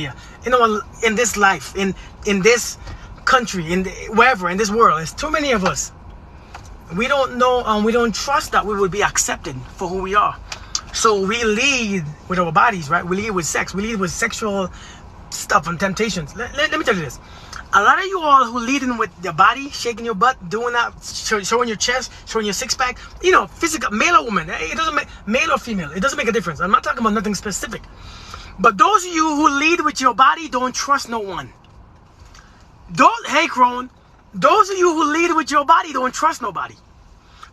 media, in this life, in this country, wherever, in this world. There's too many of us. We don't know and we don't trust that we will be accepted for who we are. So we lead with our bodies, right? We lead with sex. We lead with sexual stuff and temptations. Let me tell you this. A lot of you all who leading with your body, shaking your butt, doing that, showing your chest, showing your six-pack, physical, male or woman, it doesn't make, male or female, it doesn't make a difference. I'm not talking about nothing specific. But those of you who lead with your body don't trust no one. Hey, Crone, those of you who lead with your body don't trust nobody.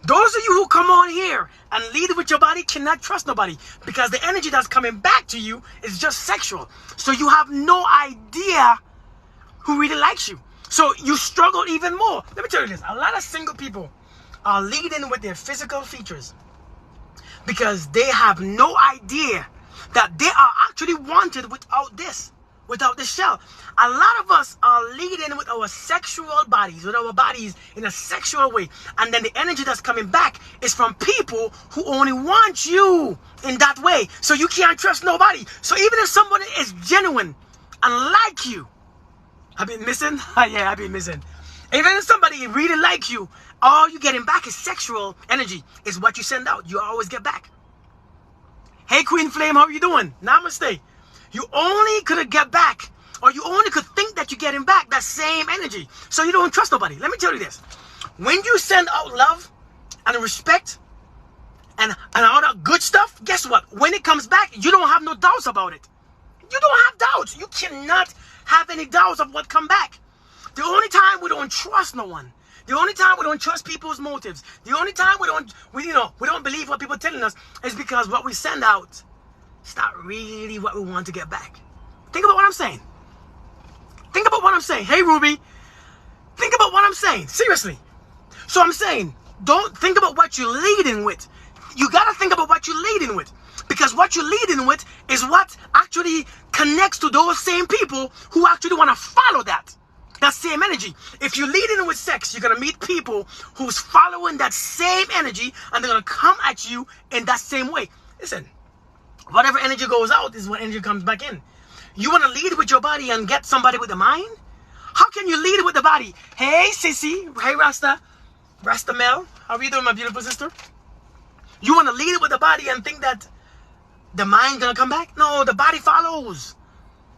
Those of you who come on here and lead with your body cannot trust nobody, because the energy that's coming back to you is just sexual. So you have no idea who really likes you. So you struggle even more. Let me tell you this. A lot of single people are leading with their physical features because they have no idea that they are actually wanted without this shell. A lot of us are leading with our sexual bodies, with our bodies in a sexual way. And then the energy that's coming back is from people who only want you in that way. So you can't trust nobody. So even if somebody is genuine and like you, I've been missing? Yeah, I've been missing. Even if somebody really like you, all you're getting back is sexual energy. Is what you send out. You always get back. Hey, Queen Flame, how are you doing? Namaste. You only could get back, or you only could think that you're getting back that same energy. So you don't trust nobody. Let me tell you this. When you send out love and respect and all that good stuff, guess what? When it comes back, you don't have no doubts about it. You don't have doubts. You cannot have any doubts of what come back. The only time we don't trust no one, the only time we don't trust people's motives, the only time we don't believe what people are telling us is because what we send out is not really what we want to get back. Think about what I'm saying. Think about what I'm saying. Hey, Ruby, think about what I'm saying. Seriously. So I'm saying, don't think about what you're leading with. You got to think about what you're leading with. Because what you're leading with is what actually connects to those same people who actually want to follow that same energy. If you're leading with sex, you're going to meet people who's following that same energy, and they're going to come at you in that same way. Listen, whatever energy goes out is what energy comes back in. You want to lead with your body and get somebody with the mind? How can you lead with the body? Hey, Sissy. Hey, Rasta Mel. How are you doing, my beautiful sister? You want to lead it with the body and think that the mind gonna come back? No, the body follows.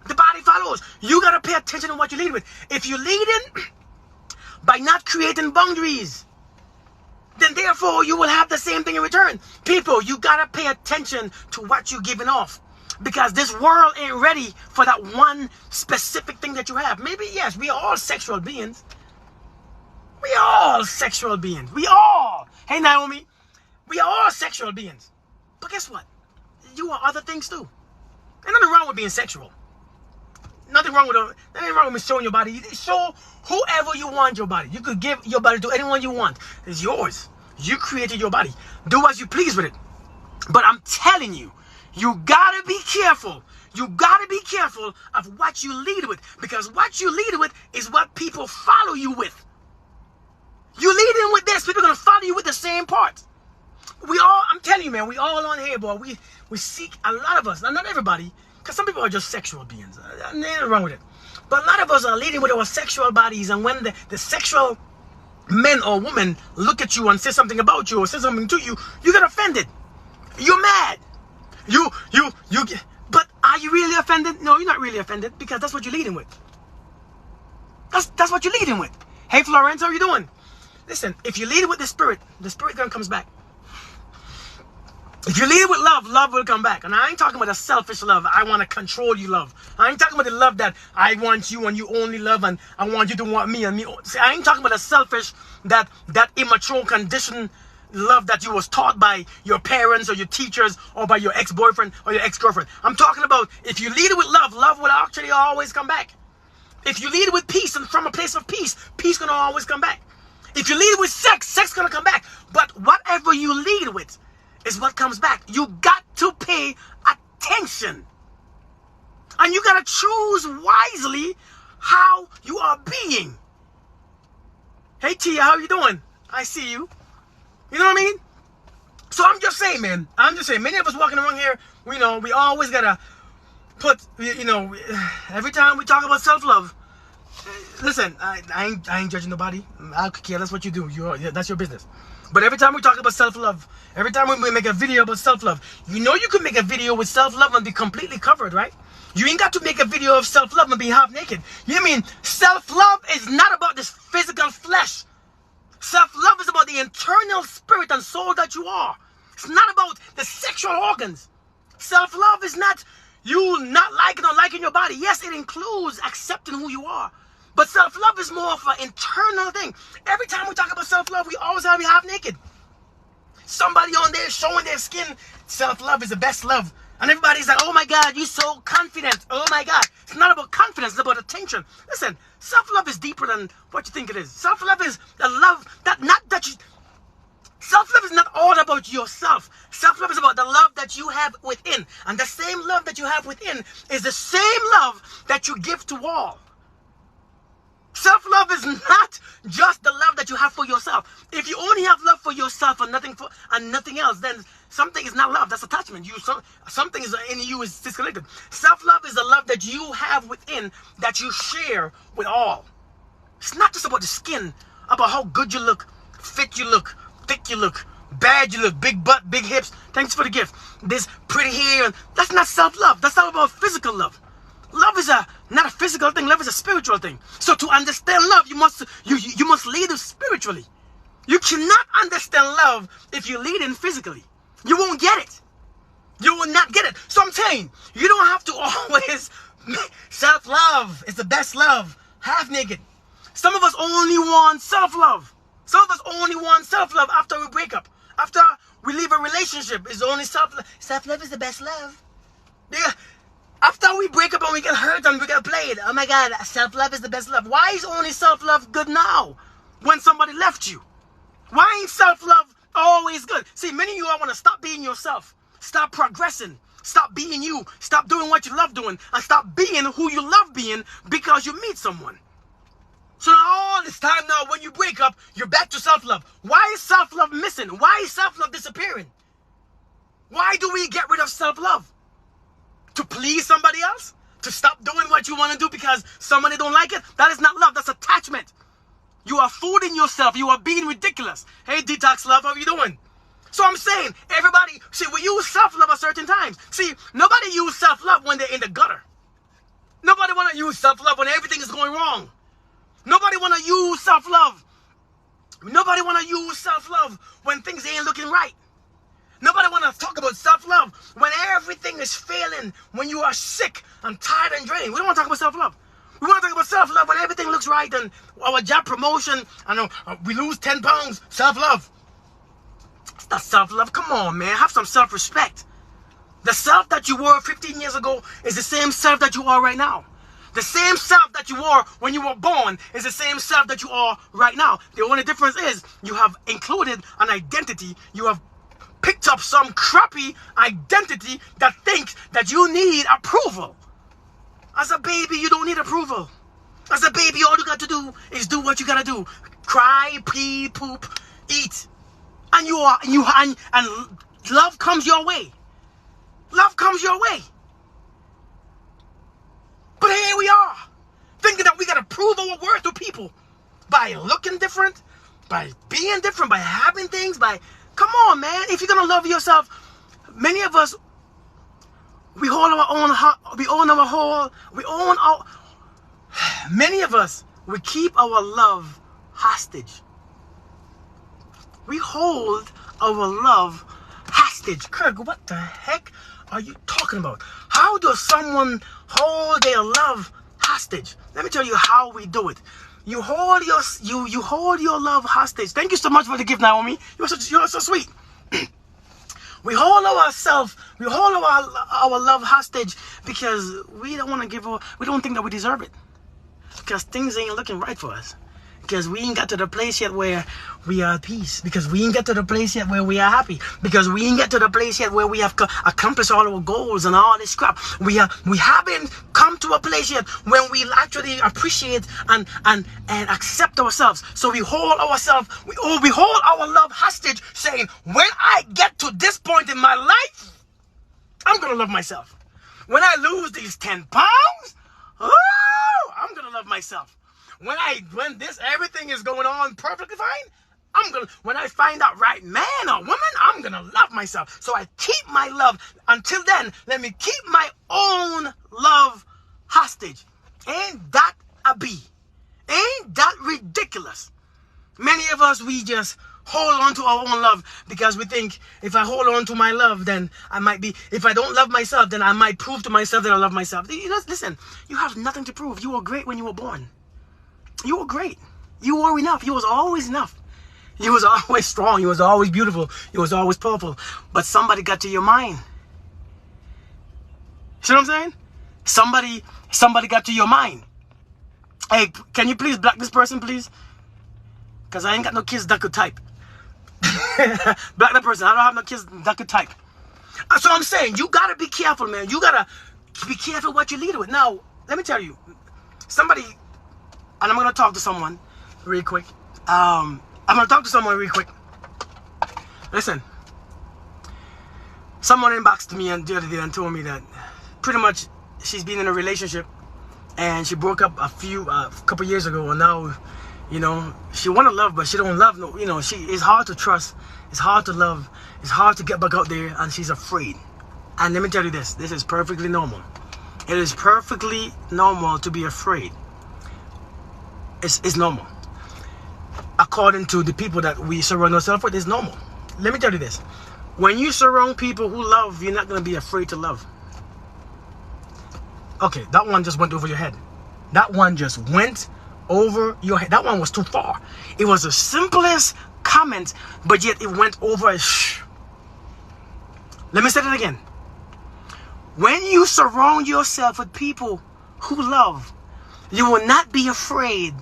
The body follows. You gotta pay attention to what you lead with. If you're leading by not creating boundaries, then therefore you will have the same thing in return. People, you gotta pay attention to what you're giving off, because this world ain't ready for that one specific thing that you have. Maybe, yes, we are all sexual beings. We are all sexual beings. We all. Hey, Naomi. We are all sexual beings. But guess what? You are other things too. There's nothing wrong with being sexual. Nothing wrong with showing your body. Show whoever you want your body. You could give your body to anyone you want. It's yours. You created your body. Do as you please with it. But I'm telling you, you gotta be careful. You gotta be careful of what you lead with, because what you lead with is what people follow you with. You lead in with this, people are gonna follow you with the same part. I'm telling you, man, we all on here, boy. We seek, a lot of us, not everybody, because some people are just sexual beings. Nothing wrong with it. But a lot of us are leading with our sexual bodies, and when the sexual men or women look at you and say something about you or say something to you, you get offended. You're mad. But are you really offended? No, you're not really offended, because that's what you're leading with. That's what you're leading with. Hey, Florence, how are you doing? Listen, if you lead with the spirit gonna comes back. If you lead with love, love will come back. And I ain't talking about a selfish love. I want to control you love. I ain't talking about the love that I want you and you only love, and I want you to want me and me. See, I ain't talking about a selfish, that immature conditioned love that you was taught by your parents or your teachers or by your ex-boyfriend or your ex-girlfriend. I'm talking about if you lead with love, love will actually always come back. If you lead with peace and from a place of peace, peace gonna always come back. If you lead with sex, sex gonna come back. But whatever you lead with is what comes back. You got to pay attention. And you got to choose wisely how you are being. Hey, Tia, how you doing? I see you. You know what I mean? So I'm just saying, man. I'm just saying, many of us walking around here, we always got to put, every time we talk about self-love, listen, I ain't judging nobody. I could care less what you do. That's your business. But every time we talk about self-love, every time we make a video about self-love, you can make a video with self-love and be completely covered, right? You ain't got to make a video of self-love and be half naked. You mean self-love is not about this physical flesh. Self-love is about the internal spirit and soul that you are. It's not about the sexual organs. Self-love is not you not liking or liking your body. Yes, it includes accepting who you are. But self-love is more of an internal thing. Every time we talk about self-love, we always have to be half naked. Somebody on there showing their skin. Self-love is the best love. And everybody's like, oh my God, you're so confident. Oh my God. It's not about confidence, it's about attention. Listen, self-love is deeper than what you think it is. Self-love is the love self-love is not all about yourself. Self-love is about the love that you have within. And the same love that you have within is the same love that you give to all. Self-love is not just the love that you have for yourself. If you only have love for yourself and nothing else, then something is not love. That's attachment. Something is in you is disconnected. Self-love is the love that you have within that you share with all. It's not just about the skin, about how good you look, fit you look, thick you look, bad you look, big butt, big hips. Thanks for the gift. This pretty hair. That's not self-love. That's not about physical love. Love is not a physical thing. Love is a spiritual thing. So to understand love, you must lead it spiritually. You cannot understand love if you lead in physically. You won't get it. You will not get it. So I'm saying, you don't have to always self-love is the best love. Half naked. Some of us only want self-love. Some of us only want self-love after we break up. After we leave a relationship, it's only self-love. Self-love is the best love. Yeah. After we break up and we get hurt and we get played, oh my God, self-love is the best love. Why is only self-love good now when somebody left you? Why ain't self-love always good? See, many of you all want to stop being yourself. Stop progressing. Stop being you. Stop doing what you love doing. And stop being who you love being because you meet someone. So now all this time now, when you break up, you're back to self-love. Why is self-love missing? Why is self-love disappearing? Why do we get rid of self-love? To please somebody else? To stop doing what you want to do because somebody don't like it? That is not love. That's attachment. You are fooling yourself. You are being ridiculous. Hey, Detox Love, how you doing? So I'm saying, everybody, see, we use self-love at certain times. See, nobody use self-love when they're in the gutter. Nobody want to use self-love when everything is going wrong. Nobody want to use self-love. Nobody want to use self-love when things ain't looking right. Nobody want to talk about self-love when everything is failing, when you are sick and tired and drained. We don't want to talk about self-love. We want to talk about self-love when everything looks right and our job promotion, we lose 10 pounds. Self-love. It's not self-love. Come on, man. Have some self-respect. The self that you were 15 years ago is the same self that you are right now. The same self that you were when you were born is the same self that you are right now. The only difference is you have included an identity. You have picked up some crappy identity that thinks that you need approval. As a baby, you don't need approval. As a baby, all you got to do is do what you got to do. Cry, pee, poop, eat. And love comes your way. Love comes your way. But here we are, thinking that we got to prove our worth to people by looking different, by being different, by having things, come on, man. If you're going to love yourself, many of us, many of us, we keep our love hostage. We hold our love hostage. Kirk, what the heck are you talking about? How does someone hold their love hostage? Let me tell you how we do it. You hold your love hostage. Thank you so much for the gift, Naomi. You're so sweet. We hold our love hostage because we don't want to we don't think that we deserve it. Because things ain't looking right for us. Because we ain't got to the place yet where we are at peace. Because we ain't got to the place yet where we are happy. Because we ain't got to the place yet where we have accomplished all our goals and all this crap. We haven't come to a place yet when we actually appreciate and accept ourselves. So we hold ourselves, we hold our love hostage, saying, when I get to this point in my life, I'm going to love myself. When I lose these 10 pounds, oh, I'm gonna love myself. When everything is going on perfectly fine, when I find that right man or woman, I'm gonna love myself. So I keep my love. Until then, let me keep my own love hostage. Ain't that a bee? Ain't that ridiculous? Many of us, we just hold on to our own love because we think if I hold on to my love, then if I don't love myself, then I might prove to myself that I love myself. Listen, you have nothing to prove. You were great when you were born. You were great. You were enough. You was always enough. You was always strong. You was always beautiful. You was always powerful. But somebody got to your mind. See what I'm saying? Somebody got to your mind. Hey, can you please block this person, please? Because I ain't got no kids that could type. Block that person. I don't have no kids that could type. So I'm saying, you got to be careful, man. You got to be careful what you lead with. Now, let me tell you. Somebody, and I'm going to talk to someone real quick. Listen. Someone inboxed me the other day and told me that pretty much she's been in a relationship and she broke up a couple years ago, and now, she want to love, but she don't love. It's hard to trust. It's hard to love. It's hard to get back out there, and she's afraid. And let me tell you this is perfectly normal. It is perfectly normal to be afraid. It's normal. According to the people that we surround ourselves with, it's normal. Let me tell you this. When you surround people who love, you're not going to be afraid to love. Okay, that one just went over your head. That one just went over your head. That one was too far. It was the simplest comment, but yet it went over. Let me say that again. When you surround yourself with people who love, you will not be afraid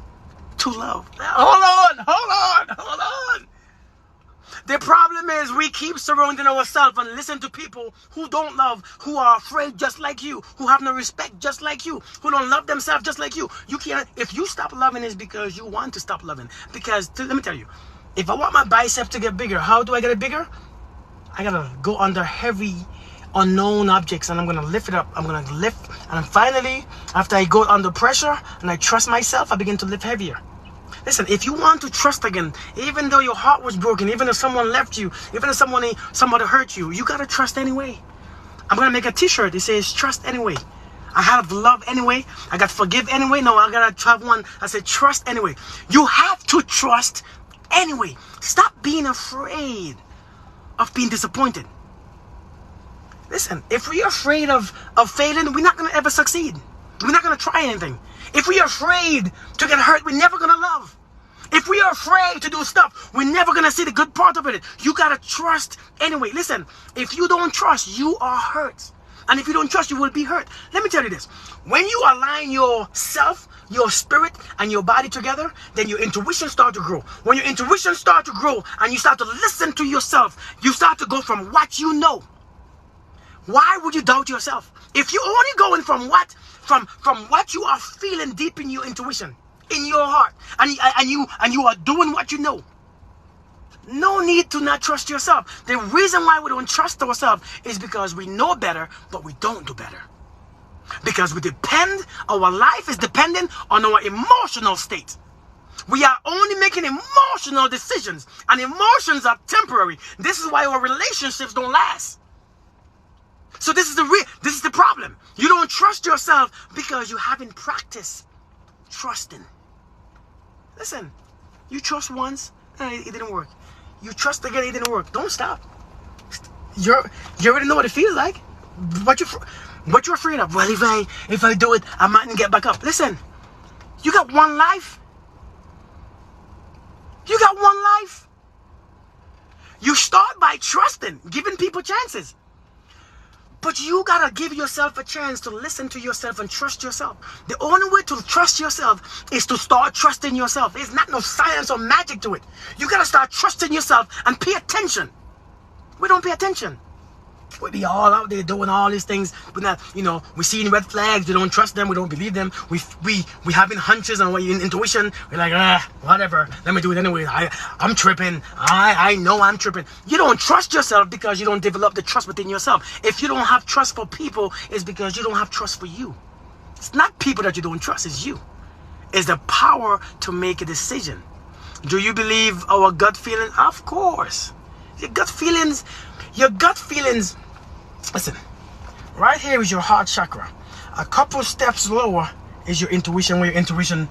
to love. Hold on. The problem is we keep surrounding ourselves and listen to people who don't love, who are afraid just like you, who have no respect just like you, who don't love themselves just like you. You can't. If you stop loving, it's because you want to stop loving. Because let me tell you, if I want my bicep to get bigger, how do I get it bigger? I gotta go under heavy, unknown objects, and I'm gonna lift it up. I'm gonna lift, and finally, after I go under pressure and I trust myself, I begin to lift heavier. Listen, if you want to trust again, even though your heart was broken, even if someone left you, even if somebody hurt you, you gotta trust anyway. I'm gonna make a t-shirt that says trust anyway. I have love anyway. I got forgive anyway. No, I gotta have one. I said trust anyway. You have to trust anyway. Stop being afraid of being disappointed. Listen, if we're afraid of failing, we're not gonna ever succeed. We're not gonna try anything. If we're afraid to get hurt, we're never gonna love. If we are afraid to do stuff, we're never gonna see the good part of it. You gotta trust anyway. Listen, if you don't trust, you are hurt. And if you don't trust, you will be hurt. Let me tell you this. When you align yourself, your spirit, and your body together, then your intuition starts to grow. When your intuition starts to grow and you start to listen to yourself, you start to go from what you know. Why would you doubt yourself? If you're only going from what you are feeling deep in your intuition, in your heart, and you are doing what you know, no need to not trust yourself. The reason why we don't trust ourselves is because we know better, but we don't do better. Because our life is dependent on our emotional state. We are only making emotional decisions, and emotions are temporary. This is why our relationships don't last. So this is the problem. You don't trust yourself because you haven't practiced trusting. Listen, you trust once, it didn't work. You trust again, it didn't work. Don't stop. You already know what it feels like. What you're afraid of? Well, if I do it, I mightn't get back up. Listen, you got one life. You got one life. You start by trusting, giving people chances. But you gotta give yourself a chance to listen to yourself and trust yourself. The only way to trust yourself is to start trusting yourself. There's not no science or magic to it. You gotta start trusting yourself and pay attention. We don't pay attention. We be all out there doing all these things, but not, we see red flags. We don't trust them. We don't believe them. We having hunches and intuition. We're like, whatever. Let me do it anyway. I'm tripping. I know I'm tripping. You don't trust yourself because you don't develop the trust within yourself. If you don't have trust for people, it's because you don't have trust for you. It's not people that you don't trust. It's you. It's the power to make a decision. Do you believe our gut feeling? Of course. Your gut feelings. Listen, right here is your heart chakra. A couple steps lower is your intuition, where your intuition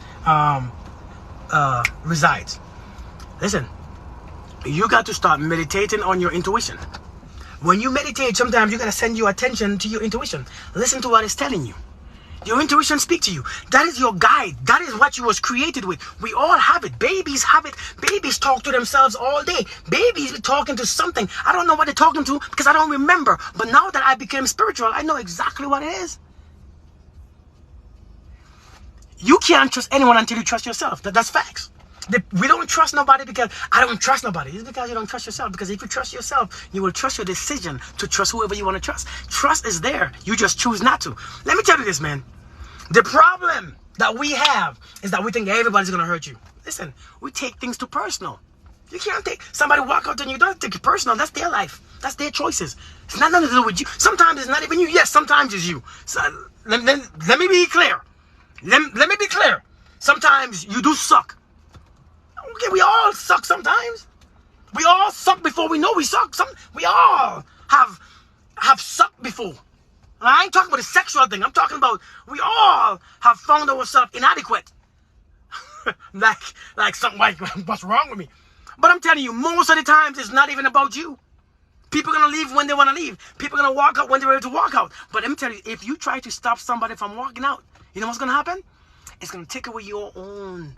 resides. Listen, you got to start meditating on your intuition. When you meditate, sometimes you got to send your attention to your intuition. Listen to what it's telling you. Your intuition speaks to you. That is your guide. That is what you was created with. We all have it. Babies have it. Babies talk to themselves all day. Babies be talking to something. I don't know what they're talking to because I don't remember. But now that I became spiritual, I know exactly what it is. You can't trust anyone until you trust yourself. That's facts. We don't trust nobody because I don't trust nobody. It's because you don't trust yourself. Because if you trust yourself, you will trust your decision to trust whoever you want to trust. Trust is there. You just choose not to. Let me tell you this, man. The problem that we have is that we think everybody's going to hurt you. Listen, we take things too personal. You can't take somebody walk out and you don't take it personal. That's their life. That's their choices. It's not nothing to do with you. Sometimes it's not even you. Yes, sometimes it's you. So, let me be clear. Let me be clear. Sometimes you do suck. Okay, we all suck sometimes. We all suck before we know we suck. We all have sucked before. I ain't talking about the sexual thing. I'm talking about we all have found ourselves inadequate. like something like, what's wrong with me? But I'm telling you, most of the times it's not even about you. People are going to leave when they want to leave. People are going to walk out when they're ready to walk out. But let me tell you, if you try to stop somebody from walking out, you know what's going to happen? It's going to take away your own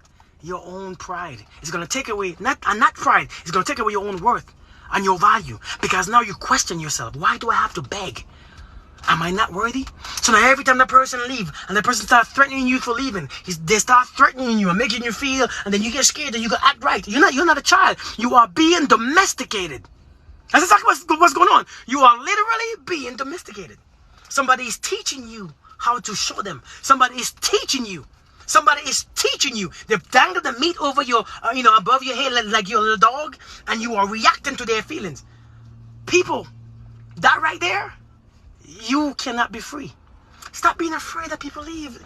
pride. It's going to take away, not pride, it's going to take away your own worth and your value. Because now you question yourself. Why do I have to beg? Am I not worthy? So now every time that person leave and the person starts threatening you for leaving, they start threatening you and making you feel, and then you get scared and you go act right. You're not a child. You are being domesticated. That's exactly what's going on. You are literally being domesticated. Somebody is teaching you how to show them. Somebody is teaching you. Somebody is teaching you. They've dangled the meat over your, above your head like you're a little dog, and you are reacting to their feelings. People, that right there, you cannot be free. Stop being afraid that people leave.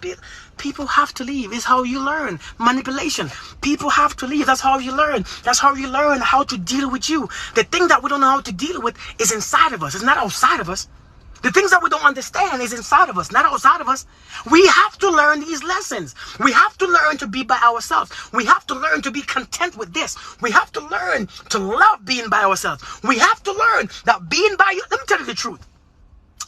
People have to leave. It's how you learn. Manipulation. People have to leave. That's how you learn. That's how you learn how to deal with you. The thing that we don't know how to deal with is inside of us. It's not outside of us. The things that we don't understand is inside of us, not outside of us. We have to learn these lessons. We have to learn to be by ourselves. We have to learn to be content with this. We have to learn to love being by ourselves. We have to learn that being by you. Let me tell you the truth.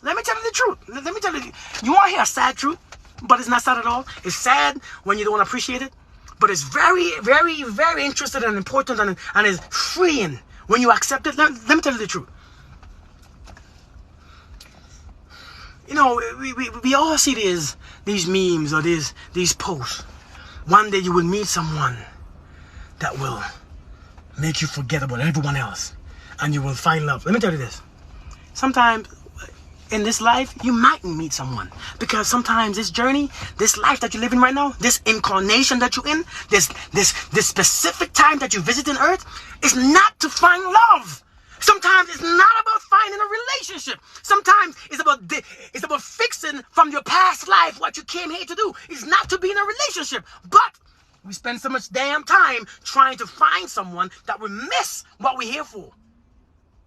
Let me tell you the truth. Let me tell you. You want to hear a sad truth, but it's not sad at all. It's sad when you don't appreciate it, but it's very, very, very interesting and important, and it's freeing when you accept it. Let me tell you the truth. We all see these memes or these posts. One day you will meet someone that will make you forget about everyone else, and you will find love. Let me tell you this. Sometimes in this life, you mightn't meet someone, because sometimes this journey, this life that you're living right now, this incarnation that you're in, this specific time that you visit on earth, is not to find love. Sometimes it's not about finding a relationship. Sometimes it's about fixing from your past life what you came here to do. It's not to be in a relationship. But we spend so much damn time trying to find someone that we miss what we're here for.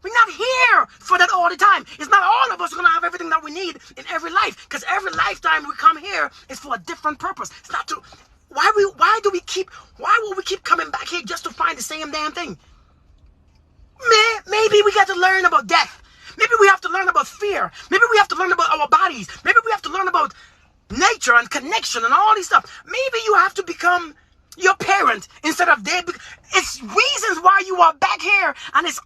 We're not here for that all the time. It's not all of us going to have everything that we need in every life. Because every lifetime we come here is for a different purpose. It's not to... Why will we keep coming back here just to find the same damn thing? Maybe we got to learn about death. Maybe we have to learn about fear. Maybe we have to learn about our bodies. Maybe we have to learn about nature and connection and all these stuff. Maybe you have to become your parent instead of their... It's reasons why you are back here, and it's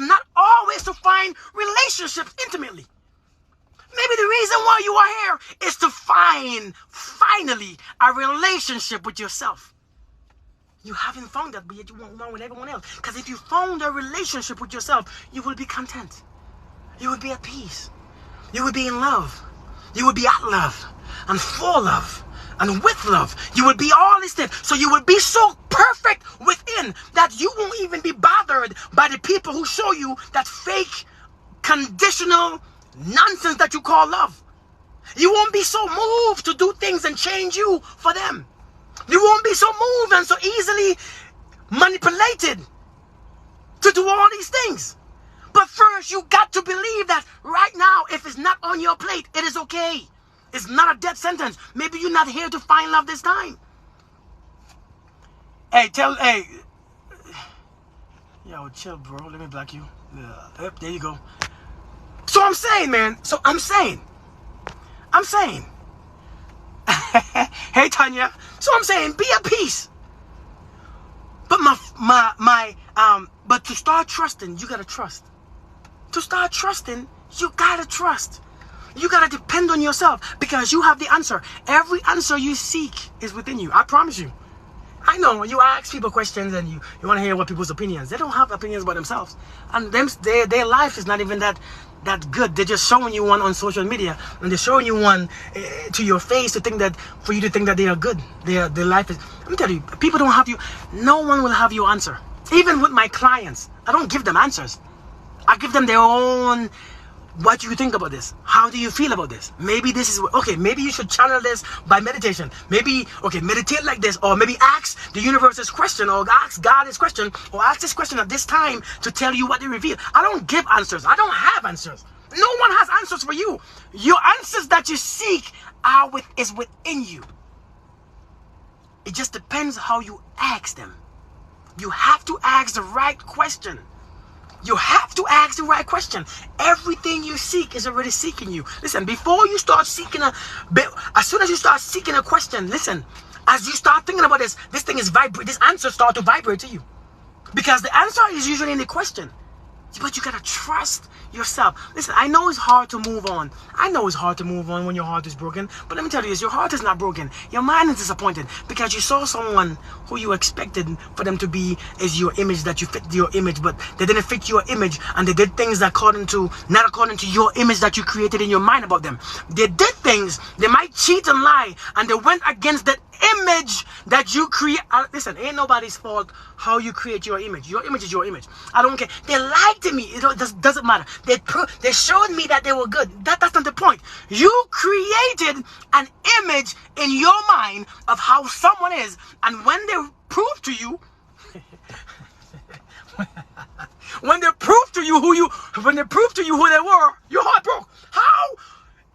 not always to find relationships intimately. Maybe the reason why you are here is to find, finally, a relationship with yourself. You haven't found that, but yet you want one with everyone else. Because if you found a relationship with yourself, you will be content. You would be at peace. You would be in love. You would be at love and for love and with love. You would be all this thing. So you would be so perfect within that you won't even be bothered by the people who show you that fake, conditional nonsense that you call love. You won't be so moved to do things and change you for them. You won't be so moved and so easily manipulated to do all these things. But first, you got to believe that right now, if it's not on your plate, it is okay. It's not a death sentence. Maybe you're not here to find love this time. Hey, yo, chill, bro. Let me block you. Yep, there you go. So I'm saying, man. I'm saying. Hey, Tanya. So I'm saying, be at peace. But but to start trusting, you gotta trust. To start trusting, you gotta trust. You gotta depend on yourself because you have the answer. Every answer you seek is within you. I promise you. I know you ask people questions and you want to hear what people's opinions. They don't have opinions about themselves, and their life is not even that good. They're just showing you one on social media, and they're showing you one to your face to think that for you to think that they are good. Their life is. Let me tell you, people don't have you. No one will have your answer. Even with my clients, I don't give them answers. I give them their own. What do you think about this? How do you feel about this? Maybe this is okay. Maybe you should channel this by meditation. Maybe meditate like this, or maybe ask the universe this question, or ask God this question, or ask this question at this time to tell you what they reveal. I don't give answers. I don't have answers. No one has answers for you. Your answers that you seek is within you. It just depends how you ask them. You have to ask the right question. You have to ask the right question. Everything you seek is already seeking you. Listen, before you start seeking as soon as you start seeking a question, listen, as you start thinking about this thing is this answer start to vibrate to you. Because the answer is usually in the question. But you gotta trust yourself. Listen, I know it's hard to move on. I know it's hard to move on when your heart is broken. But let me tell you this, your heart is not broken. Your mind is disappointed because you saw someone who you expected for them to be is your image, that you fit your image, but they didn't fit your image, and they did things not according to your image that you created in your mind about them. They did things, they might cheat and lie, and they went against that image that you create. Listen, ain't nobody's fault how you create your image. Your image is your image. I don't care. They lied to me. It doesn't matter. They showed me that they were good. That's not the point. You created an image in your mind of how someone is, and when they prove to you when they prove to you who they were, your heart broke. How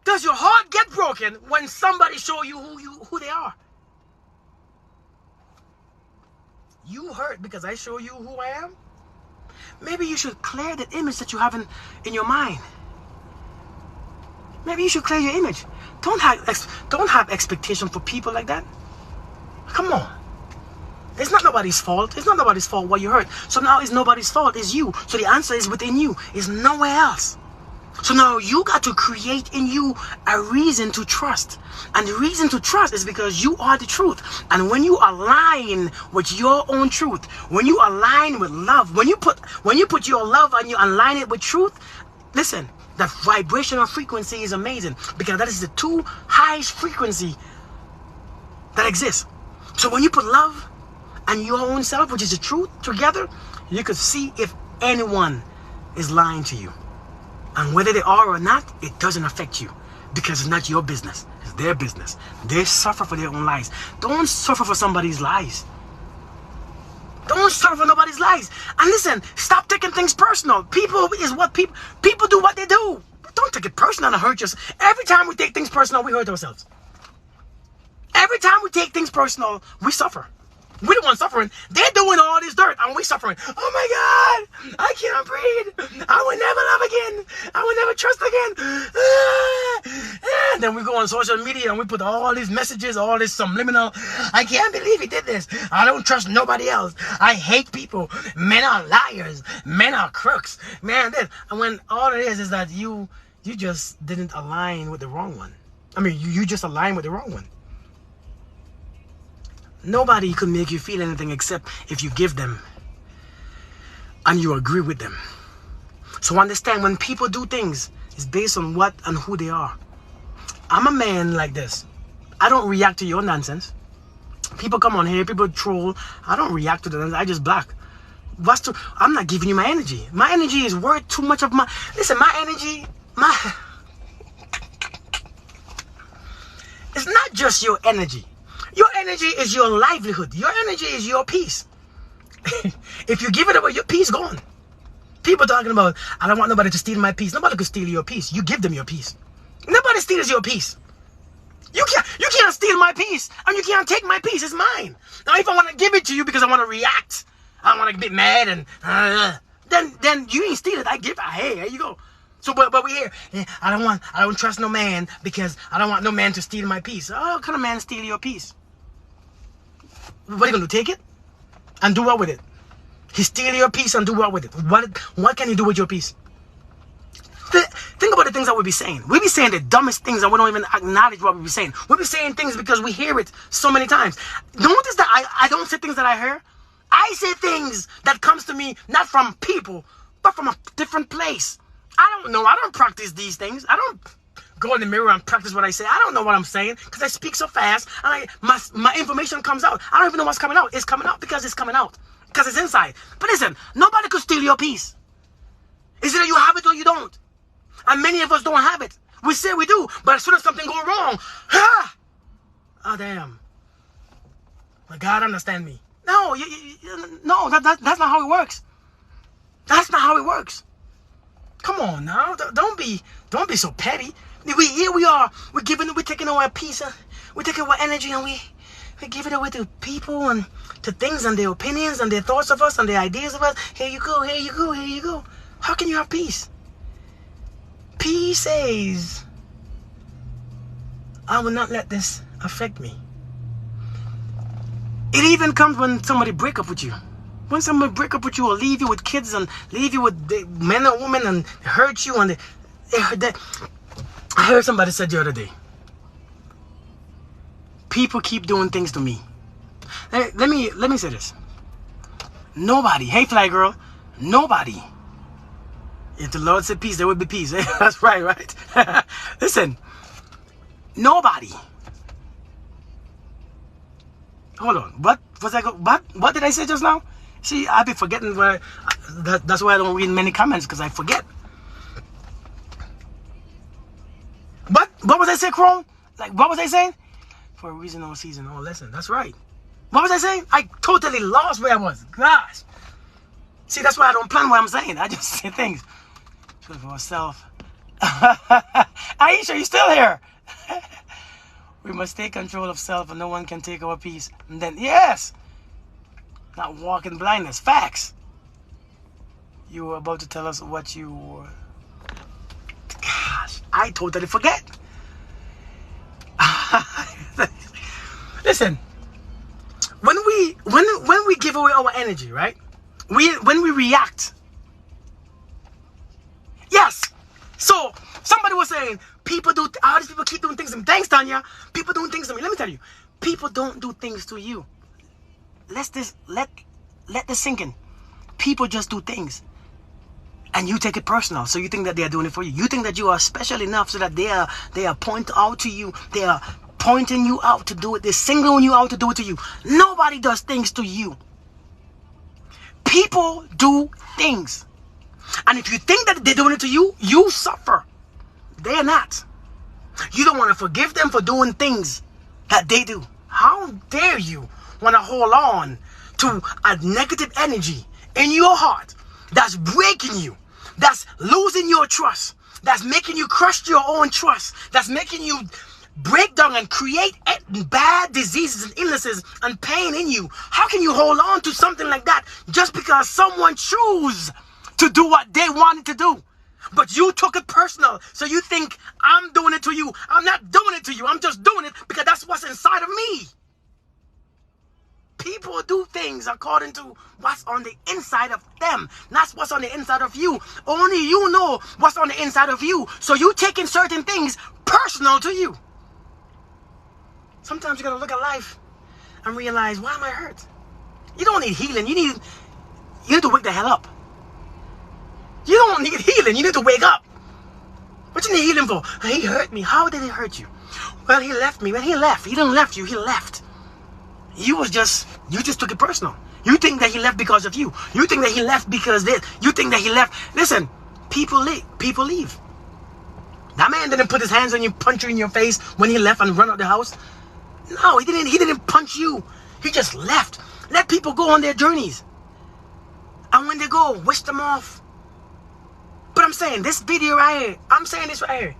does your heart get broken when somebody show you who they are? You hurt because I show you who I am? Maybe you should clear the image that you have in your mind. Maybe you should clear your image. Don't have expectation for people like that. Come on. It's not nobody's fault. It's not nobody's fault what you hurt. So now it's nobody's fault. It's you. So the answer is within you. It's nowhere else. So now you got to create in you a reason to trust. And the reason to trust is because you are the truth. And when you align with your own truth, when you align with love, when you put your love and you align it with truth, listen, the vibrational frequency is amazing, because that is the two highest frequency that exists. So when you put love and your own self, which is the truth, together, you could see if anyone is lying to you. And whether they are or not, it doesn't affect you, because it's not your business. It's their business. They suffer for their own lies. Don't suffer for somebody's lies. Don't suffer for nobody's lies. And listen, stop taking things personal. People do what they do. Don't take it personal and hurt yourself. Every time we take things personal, we hurt ourselves. Every time we take things personal, we suffer. We're the ones suffering. They're doing all this dirt and we're suffering. Oh my God, I can't breathe. I will never love again. I will never trust again. And then we go on social media and we put all these messages, all this subliminal. I can't believe he did this. I don't trust nobody else. I hate people. Men are liars. Men are crooks. Man, and when all it is that you just didn't align with the wrong one. I mean, you just aligned with the wrong one. Nobody could make you feel anything except if you give them and you agree with them. So understand, when people do things, it's based on what and who they are. I'm a man like this. I don't react to your nonsense. People come on here, people troll. I don't react to the nonsense. I just block. I'm not giving you my energy. My energy is worth too much of my... Listen, my energy... It's not just your energy. Your energy is your livelihood. Your energy is your peace. If you give it away, your peace gone. People talking about, I don't want nobody to steal my peace. Nobody could steal your peace. You give them your peace. Nobody steals your peace. You can't steal my peace, and you can't take my peace. It's mine. Now, if I want to give it to you because I want to react, I want to get mad, and then you ain't steal it. I give it. Hey, there you go. So, but we here. I don't trust no man because I don't want no man to steal my peace. Oh, how can a man steal your peace? What are you gonna do? Take it and do what with it? He steal your peace and do what with it? What can you do with your peace? Think about the things that we be saying. We be saying the dumbest things and we don't even acknowledge what we be saying. We be saying things because we hear it so many times. Notice that I don't say things that I hear. I say things that comes to me not from people, but from a different place. I don't know. I don't practice these things. I don't go in the mirror and practice what I say. I don't know what I'm saying because I speak so fast and my information comes out. I don't even know what's coming out. It's coming out because it's coming out. Because it's inside. But listen, nobody could steal your peace. It's either you have it or you don't. And many of us don't have it. We say we do, but as soon as something goes wrong, oh damn. My God, understand me. No, no, that's not how it works. That's not how it works. Come on now, don't be so petty. Here we are, we're taking away our peace, we're taking away energy, and we give it away to people and to things and their opinions and their thoughts of us and their ideas of us. Here you go, here you go, here you go. How can you have peace? Peace says, I will not let this affect me. It even comes when somebody break up with you. When somebody break up with you or leave you with kids and leave you with men or women and hurt you and I heard somebody said the other day, people keep doing things to me. Let me say this. Nobody, hey fly girl, nobody. If the Lord said peace, there would be peace. That's right? Listen, nobody. Hold on. What did I say just now? See, I be forgetting where. That's why I don't read many comments, because I forget. But what was I saying, Chrome? Like, what was I saying? For a reason, all season, all lesson. That's right. What was I saying? I totally lost where I was. Gosh. See, that's why I don't plan what I'm saying. I just say things. For myself. Aisha, you still here? We must take control of self and no one can take our peace. And then, yes! Not walk in blindness. Facts. You were about to tell us what you were. Gosh, I totally forget. Listen, when we give away our energy, right? When we react. Yes. So somebody was saying all these people keep doing things to me. Thanks, Tanya. People doing things to me. Let me tell you, people don't do things to you. Let this sink in. People just do things. And you take it personal. So you think that they are doing it for you. You think that you are special enough so that they are pointing out to you. They are pointing you out to do it. They're singling you out to do it to you. Nobody does things to you. People do things. And if you think that they're doing it to you, you suffer. They're not. You don't want to forgive them for doing things that they do. How dare you want to hold on to a negative energy in your heart that's breaking you, that's losing your trust, that's making you crush your own trust, that's making you break down and create bad diseases and illnesses and pain in you. How can you hold on to something like that just because someone chose to do what they wanted to do? But you took it personal. So you think, I'm doing it to you. I'm not doing it to you. I'm just doing it because that's what's inside of me. People do things according to what's on the inside of them, not what's on the inside of you. Only you know what's on the inside of you. So you taking certain things personal to you. Sometimes you gotta look at life and realize, why am I hurt? You don't need healing. You need to wake the hell up. You don't need healing. You need to wake up. What you need healing for? He hurt me. How did he hurt you? Well, he left me. When he left, he didn't left you. He left. You just took it personal. You think that he left because of you. You think that he left because this. You think that he left. Listen, people leave. That man didn't put his hands on you, punch you in your face when he left and run out the house. No, he didn't punch you. He just left. Let people go on their journeys. And when they go, wish them off. But I'm saying this video right here, I'm saying this right here.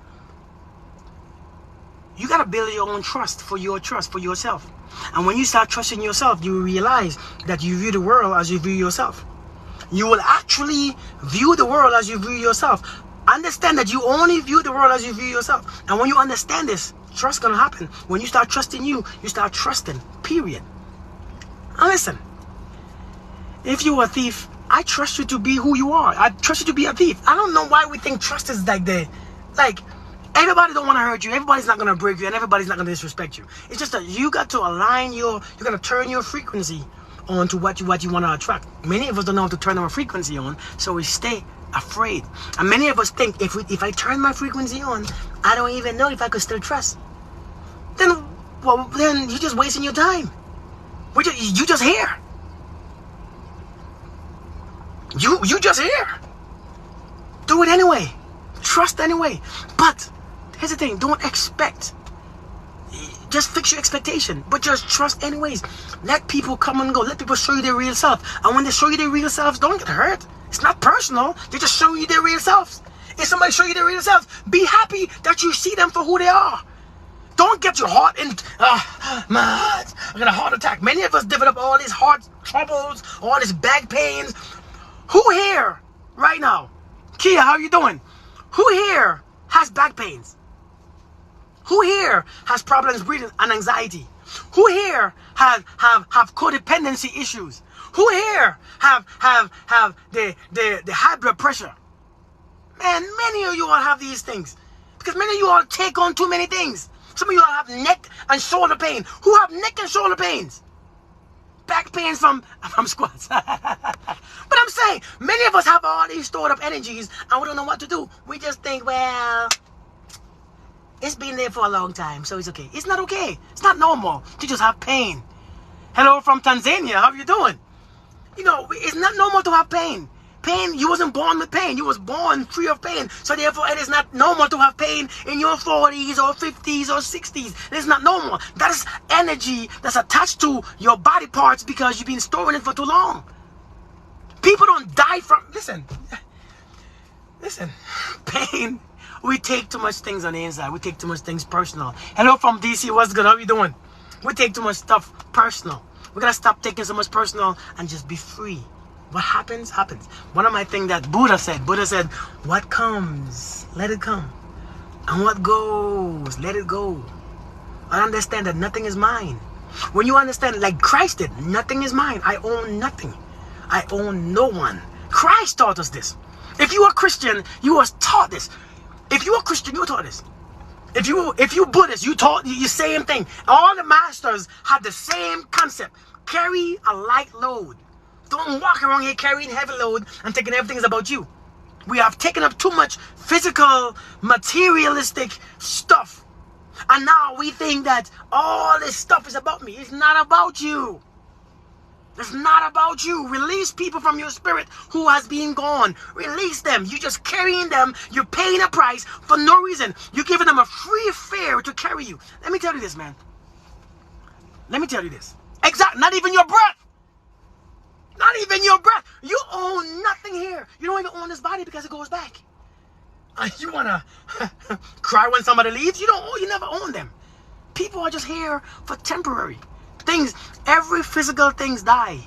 You gotta build your own trust for yourself. And when you start trusting yourself, you will realize that you view the world as you view yourself. You will actually view the world as you view yourself. Understand that you only view the world as you view yourself. And when you understand this, trust gonna happen. When you start trusting you start trusting, period. Now listen, if you're a thief, I trust you to be who you are. I trust you to be a thief. I don't know why we think trust is like everybody don't want to hurt you. Everybody's not going to break you, and everybody's not going to disrespect you. It's just that you got to align you got to turn your frequency on to what you want to attract. Many of us don't know how to turn our frequency on, so we stay afraid. And many of us think if I turn my frequency on, I don't even know if I could still trust. Then you're just wasting your time. You just here. You just here. Do it anyway. Trust anyway. But here's the thing, don't expect. Just fix your expectation, but just trust anyways. Let people come and go. Let people show you their real self. And when they show you their real selves, don't get hurt. It's not personal. They're just showing you their real selves. If somebody show you their real selves, be happy that you see them for who they are. Don't get your heart in, I got a heart attack. Many of us develop all these heart troubles, all these back pains. Who here right now? Kia, how you doing? Who here has back pains? Who here has problems breathing and anxiety? Who here have codependency issues? Who here have the high blood pressure? Man, many of you all have these things. Because many of you all take on too many things. Some of you all have neck and shoulder pain. Who have neck and shoulder pains? Back pains from squats. But I'm saying, many of us have all these stored up energies and we don't know what to do. We just think, well, it's been there for a long time, so it's okay. It's not okay. It's not normal to just have pain. Hello from Tanzania. How you doing? You know, it's not normal to have pain. Pain, you wasn't born with pain. You was born free of pain. So therefore, it is not normal to have pain in your 40s or 50s or 60s. It is not normal. That is energy that's attached to your body parts because you've been storing it for too long. People don't die from, listen, pain. We take too much things on the inside. We take too much things personal. Hello from DC, what's good? How you doing? We take too much stuff personal. We gotta stop taking so much personal and just be free. What happens, happens. One of my things that Buddha said, what comes, let it come. And what goes, let it go. I understand that nothing is mine. When you understand, like Christ did, nothing is mine. I own nothing. I own no one. Christ taught us this. If you are Christian, you are taught this. If you are Christian, you are taught this. If you Buddhist, you taught the same thing. All the masters had the same concept. Carry a light load. Don't walk around here carrying heavy load and thinking everything is about you. We have taken up too much physical, materialistic stuff. And now we think that all this stuff is about me. It's not about you. It's not about you. Release people from your spirit who has been gone. Release them. You're just carrying them. You're paying a price for no reason. You're giving them a free fare to carry you. Let me tell you this, man. Let me tell you this. Exactly. Not even your breath. Not even your breath. You own nothing here. You don't even own this body because it goes back. You want to cry when somebody leaves? You never own them. People are just here for temporary things. Every physical things die.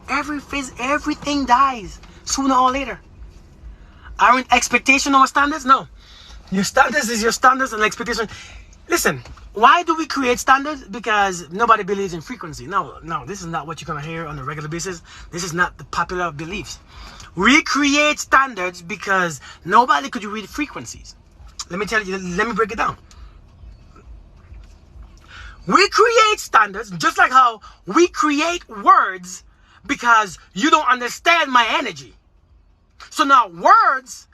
Everything dies sooner or later. Aren't expectation our standards? No. Your standards is your standards and expectation. Listen, why do we create standards? Because nobody believes in frequency. No, this is not what you're going to hear on a regular basis. This is not the popular beliefs. We create standards because nobody could read frequencies. Let me break it down. We create standards just like how we create words because you don't understand my energy. So now words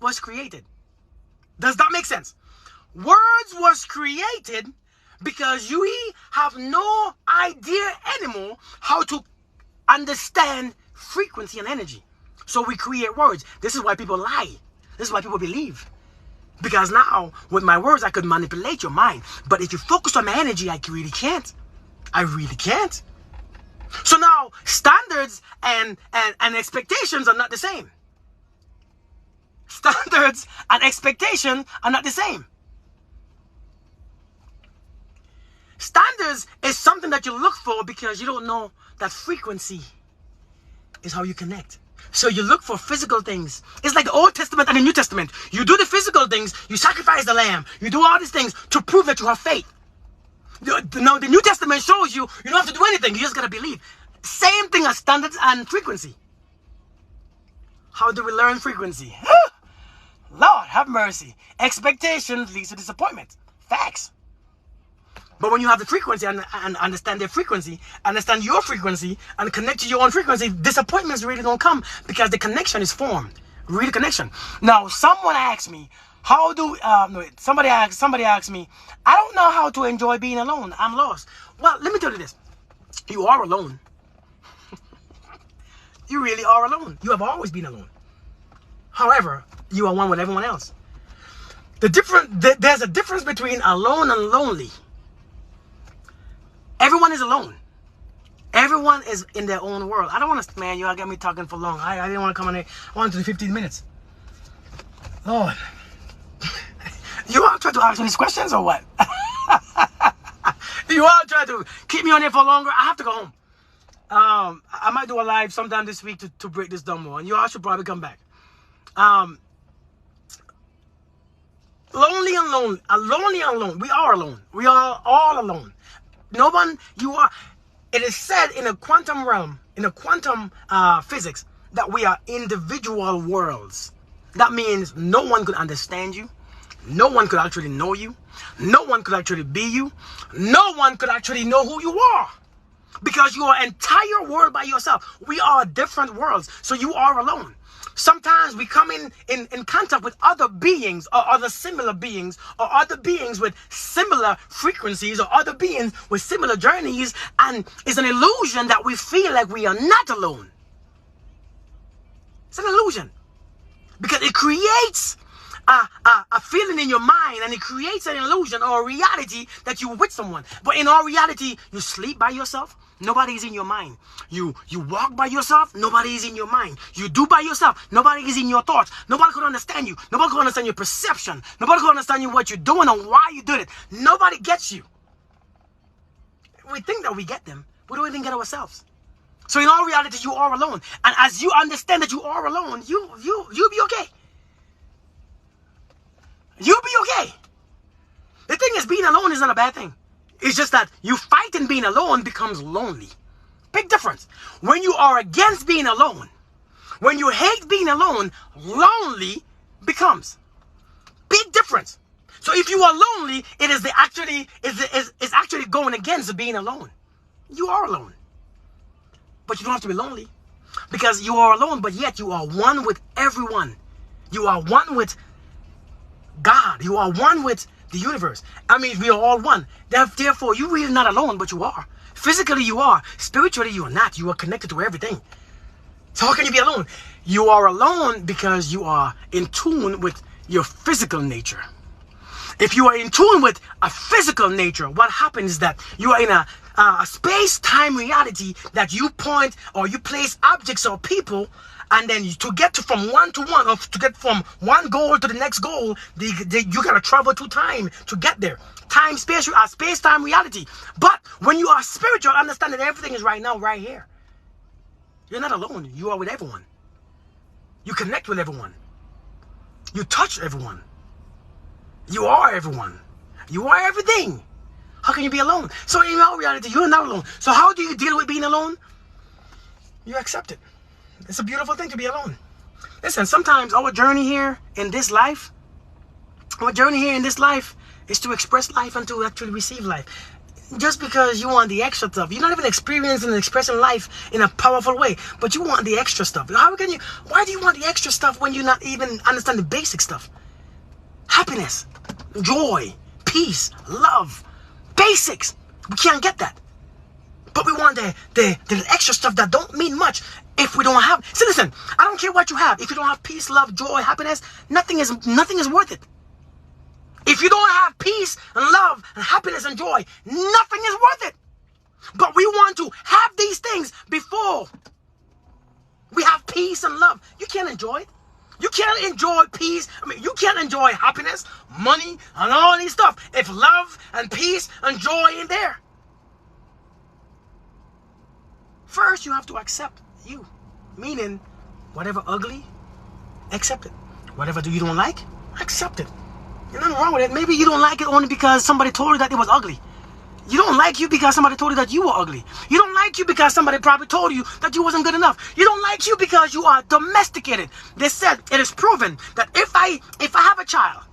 was created. Does that make sense? Words was created because we have no idea anymore how to understand frequency and energy. So we create words. This is why people lie. This is why people believe. Because now, with my words, I could manipulate your mind. But if you focus on my energy, I really can't. I really can't. So now, standards and expectations are not the same. Standards and expectations are not the same. Standards is something that you look for because you don't know that frequency is how you connect. So you look for physical things. It's like the Old Testament and the New Testament. You do the physical things, you sacrifice the lamb, you do all these things to prove that you have faith. Now the New Testament shows you don't have to do anything, you just gotta believe. Same thing as standards and frequency. How do we learn frequency? Lord, have mercy. Expectation leads to disappointment. Facts. But when you have the frequency and understand their frequency, understand your frequency, and connect to your own frequency, disappointments really don't come because the connection is formed. Real connection. Now, someone asked me, somebody asked me, I don't know how to enjoy being alone. I'm lost. Well, let me tell you this. You are alone. You really are alone. You have always been alone. However, you are one with everyone else. There's a difference between alone and lonely. Everyone is alone. Everyone is in their own world. I don't want to, man, y'all got me talking for long. I didn't want to come on here. I wanted to do 15 minutes. Lord. You all try to ask me these questions or what? You all try to keep me on here for longer? I have to go home. I might do a live sometime this week to break this down more. And you all should probably come back. Lonely and alone. We are alone. We are all alone. No one, you are. It is said in a quantum realm, in a quantum physics, that we are individual worlds. That means no one could understand you. No one could actually know you. No one could actually be you. No one could actually know who you are. Because you are an entire world by yourself. We are different worlds. So you are alone. Sometimes we come in contact with other beings or other similar beings or other beings with similar frequencies or other beings with similar journeys, and it's an illusion that we feel like we are not alone. It's an illusion because it creates a feeling in your mind, and it creates an illusion or a reality that you're with someone. But in all reality, you sleep by yourself. Nobody is in your mind. You walk by yourself. Nobody is in your mind. You do by yourself. Nobody is in your thoughts. Nobody could understand you. Nobody could understand your perception. Nobody could understand you, what you're doing and why you did it. Nobody gets you. We think that we get them. We don't even get ourselves. So in all reality, you are alone. And as you understand that you are alone, you'll be okay. You'll be okay. The thing is, being alone is not a bad thing. It's just that you fighting being alone becomes lonely. Big difference. When you are against being alone, when you hate being alone, lonely becomes. Big difference. So if you are lonely, it is actually going against being alone. You are alone. But you don't have to be lonely. Because you are alone, but yet you are one with everyone. You are one with God. You are one with the universe. I mean, we are all one. Therefore, you're really not alone, but you are. Physically, you are. Spiritually, you are not. You are connected to everything. So how can you be alone? You are alone because you are in tune with your physical nature. If you are in tune with a physical nature, what happens is that you are in a space-time reality that you point or you place objects or people, and then to get from one to one, or to get from one goal to the next goal, you gotta travel through time to get there. Time, space, space-time reality. But when you are spiritual, understand that everything is right now, right here. You're not alone. You are with everyone. You connect with everyone. You touch everyone. You are everyone. You are everything. How can you be alone? So in all reality, you're not alone. So how do you deal with being alone? You accept it. It's a beautiful thing to be alone. Listen, sometimes our journey here in this life is to express life and to actually receive life. just because you want the extra stuff. You're not even experiencing and expressing life in a powerful way, but you want the extra stuff. Why do you want the extra stuff when you not even understand the basic stuff? Happiness, joy, peace, love, basics. We can't get that. But we want the extra stuff that don't mean much if we don't have. See, listen, I don't care what you have. If you don't have peace, love, joy, happiness, nothing is worth it. If you don't have peace and love and happiness and joy, nothing is worth it. But we want to have these things before we have peace and love. You can't enjoy it. You can't enjoy peace. You can't enjoy happiness, money, and all these stuff if love and peace and joy ain't there. First, you have to accept you. Meaning, whatever ugly, accept it. Whatever you don't like, accept it. There's nothing wrong with it. Maybe you don't like it only because somebody told you that it was ugly. You don't like you because somebody told you that you were ugly. You don't like you because somebody probably told you that you wasn't good enough. You don't like you because you are domesticated. They said it is proven that if I have a child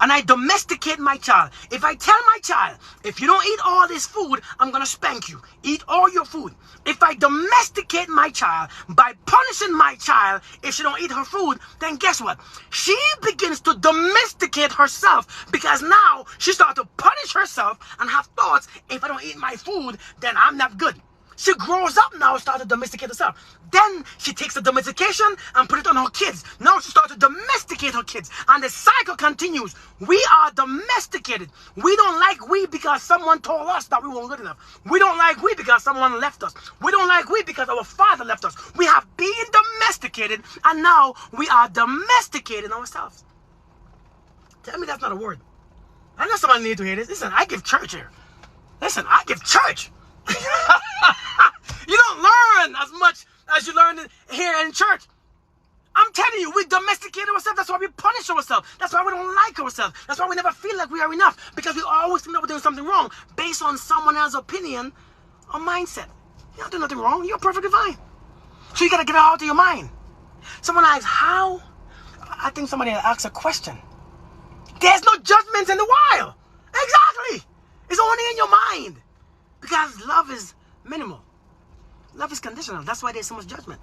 and I domesticate my child, if I tell my child, if you don't eat all this food, I'm going to spank you. Eat all your food. If I domesticate my child by punishing my child if she don't eat her food, then guess what? She begins to domesticate herself because now she starts to punish herself and have thoughts, if I don't eat my food, then I'm not good. She grows up now, starts to domesticate herself. Then she takes the domestication and put it on her kids. Now she starts to domesticate her kids. And the cycle continues. We are domesticated. We don't like we because someone told us that we weren't good enough. We don't like we because someone left us. We don't like we because our father left us. We have been domesticated and now we are domesticating ourselves. Tell me that's not a word. I know somebody needs to hear this. Listen, I give church here. Listen, I give church. You don't learn as much as you learn here in church. I'm telling you, we domesticate ourselves. That's why we punish ourselves. That's why we don't like ourselves. That's why we never feel like we are enough. Because we always think that we're doing something wrong based on someone else's opinion or mindset. You're not doing nothing wrong. You're perfectly fine. So you got to get it out of your mind. Someone asks, how? I think somebody asked a question. There's no judgment in the wild. Exactly. It's only in your mind. Because love is minimal. Love is conditional. That's why there's so much judgment.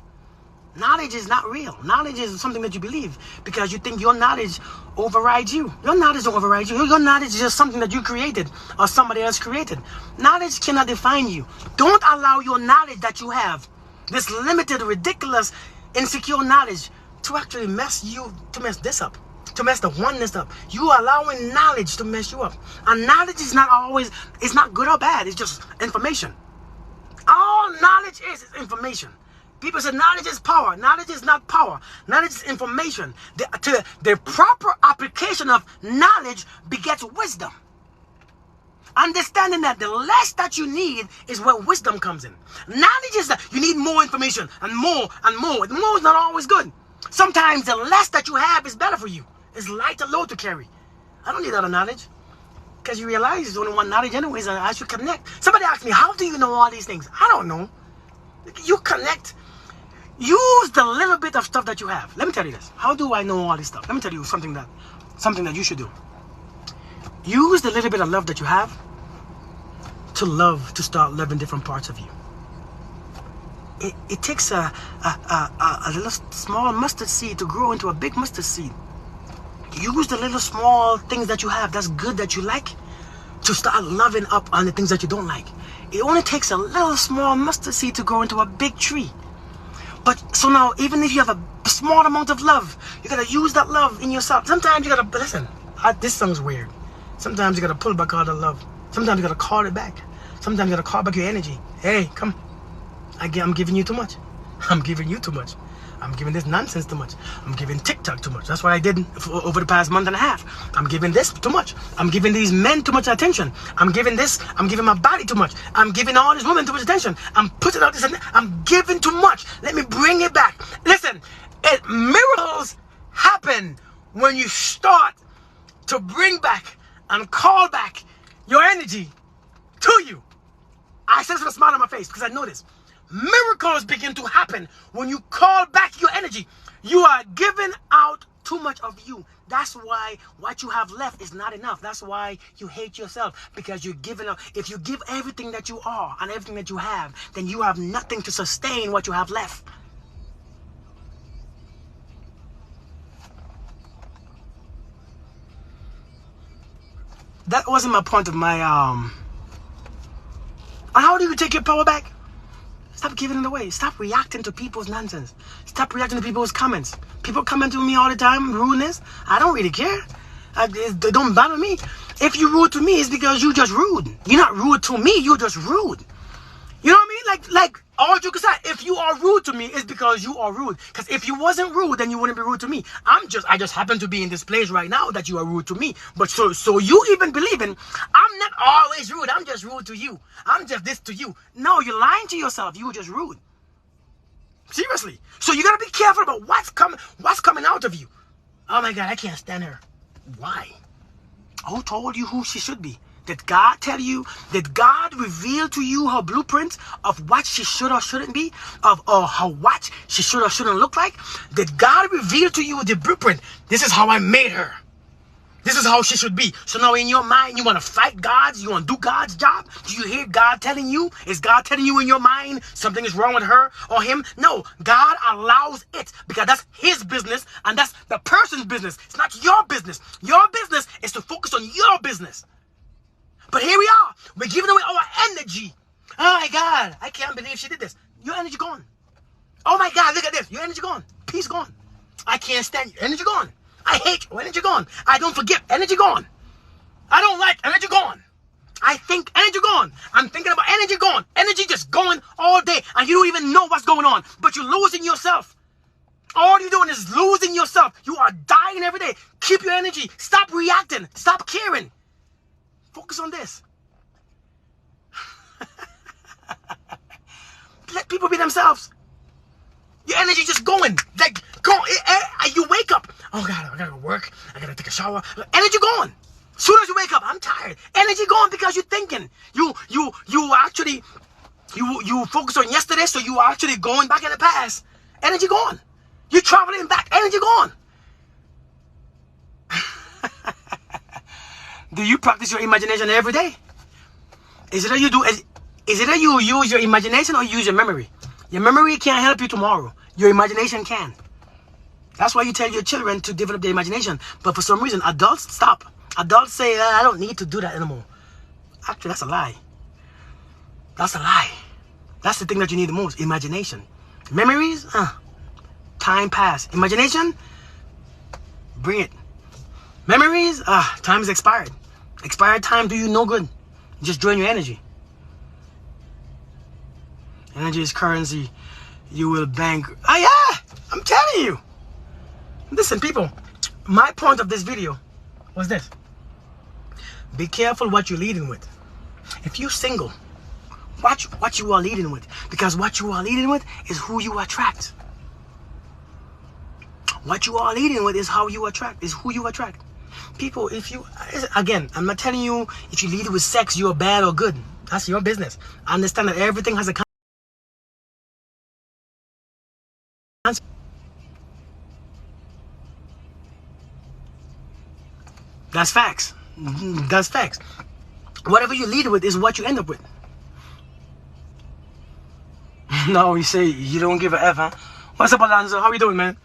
Knowledge is not real. Knowledge is something that you believe because you think your knowledge overrides you. Your knowledge don't override you. Your knowledge is just something that you created or somebody else created. Knowledge cannot define you. Don't allow your knowledge that you have, this limited, ridiculous, insecure knowledge, to actually mess this up. To mess the oneness up. You are allowing knowledge to mess you up. And knowledge is not always, it's not good or bad. It's just information. All knowledge is information. People say knowledge is power. Knowledge is not power. Knowledge is information. The proper application of knowledge begets wisdom. Understanding that the less that you need is where wisdom comes in. Knowledge is that you need more information and more and more. The more is not always good. Sometimes the less that you have is better for you. It's lighter load to carry. I don't need other knowledge. Because you realize there's only one knowledge anyways, and I should connect. Somebody asked me, how do you know all these things? I don't know. You connect. Use the little bit of stuff that you have. Let me tell you this. How do I know all this stuff? Let me tell you something that you should do. Use the little bit of love that you have to start loving different parts of you. It takes a little small mustard seed to grow into a big mustard seed. Use the little small things that you have that's good that you like to start loving up on the things that you don't like. It only takes a little small mustard seed to grow into a big tree. But so now, even if you have a small amount of love, you gotta use that love in yourself. Sometimes you gotta listen. This sounds weird. Sometimes you gotta pull back all the love. Sometimes you gotta call it back. Sometimes you gotta call back your energy. Hey, come. I'm giving you too much. I'm giving you too much. I'm giving this nonsense too much. I'm giving TikTok too much. That's what I did over the past month and a half. I'm giving this too much. I'm giving these men too much attention. I'm giving my body too much. I'm giving all these women too much attention. I'm putting out this, I'm giving too much. Let me bring it back. Listen, miracles happen when you start to bring back and call back your energy to you. I said this with a smile on my face because I know this. Miracles begin to happen when you call back your energy. You are giving out too much of you. That's why what you have left is not enough. That's why you hate yourself, because you're giving up. If you give everything that you are and everything that you have, then you have nothing to sustain what you have left. That wasn't my point of my how do you take your power back? Stop giving it away. Stop reacting to people's nonsense. Stop reacting to people's comments. People comment to me all the time, rudeness. I don't really care. It don't bother me. If you rude to me, it's because you just rude. You're not rude to me, you're just rude. You know what I mean? Like all joke aside, if you are rude to me, it's because you are rude. Because if you wasn't rude, then you wouldn't be rude to me. I just happen to be in this place right now that you are rude to me. But so you even believing I'm not always rude. I'm just rude to you. I'm just this to you. No, you're lying to yourself. You were just rude. Seriously. So you gotta be careful about what's coming out of you. Oh my God, I can't stand her. Why? Who told you who she should be? Did God tell you? Did God reveal to you her blueprint of what she should or shouldn't be? Of what she should or shouldn't look like? Did God reveal to you the blueprint? This is how I made her. This is how she should be. So now in your mind, you want to fight God? You want to do God's job? Do you hear God telling you? Is God telling you in your mind something is wrong with her or him? No, God allows it because that's his business and that's the person's business. It's not your business. Your business is to focus on your business. But here we are. We're giving away our energy. Oh my God, I can't believe she did this. Your energy gone. Oh my God, look at this. Your energy gone. Peace gone. I can't stand you. Energy gone. I hate you. Energy gone. I don't forgive. Energy gone. I don't like. Energy gone. I think. Energy gone. I'm thinking about energy gone. Energy just going all day. And you don't even know what's going on. But you're losing yourself. All you're doing is losing yourself. You are dying every day. Keep your energy. Stop reacting. Stop caring. Focus on this. Let people be themselves. Your energy just going. Like, go. You wake up. Oh God, I gotta go work. I gotta take a shower. Energy gone. Soon as you wake up, I'm tired. Energy gone because you're thinking. You actually, you focus on yesterday, so you are actually going back in the past. Energy gone. You're traveling back. Energy gone. Do you practice your imagination every day? Is it that you do? Is it that you use your imagination or use your memory? Your memory can't help you tomorrow. Your imagination can. That's why you tell your children to develop their imagination. But for some reason, adults stop. Adults say, I don't need to do that anymore. Actually, that's a lie. That's a lie. That's the thing that you need the most. Imagination. Memories? Time pass. Imagination? Bring it. Memories? Time is expired. Expired time do you no good. Just drain your energy. Energy is currency. You will bank. Yeah! I'm telling you. Listen, people. My point of this video was this. Be careful what you're leading with. If you're single, watch what you are leading with. Because what you are leading with is who you attract. What you are leading with is how you attract. Is who you attract. People, if you, again, I'm not telling you if you lead with sex, you're bad or good. That's your business. I understand that everything has a consequence. That's facts. That's facts. Whatever you lead with is what you end up with. No, you say you don't give a F, huh? What's up, Alonzo? How you doing, man?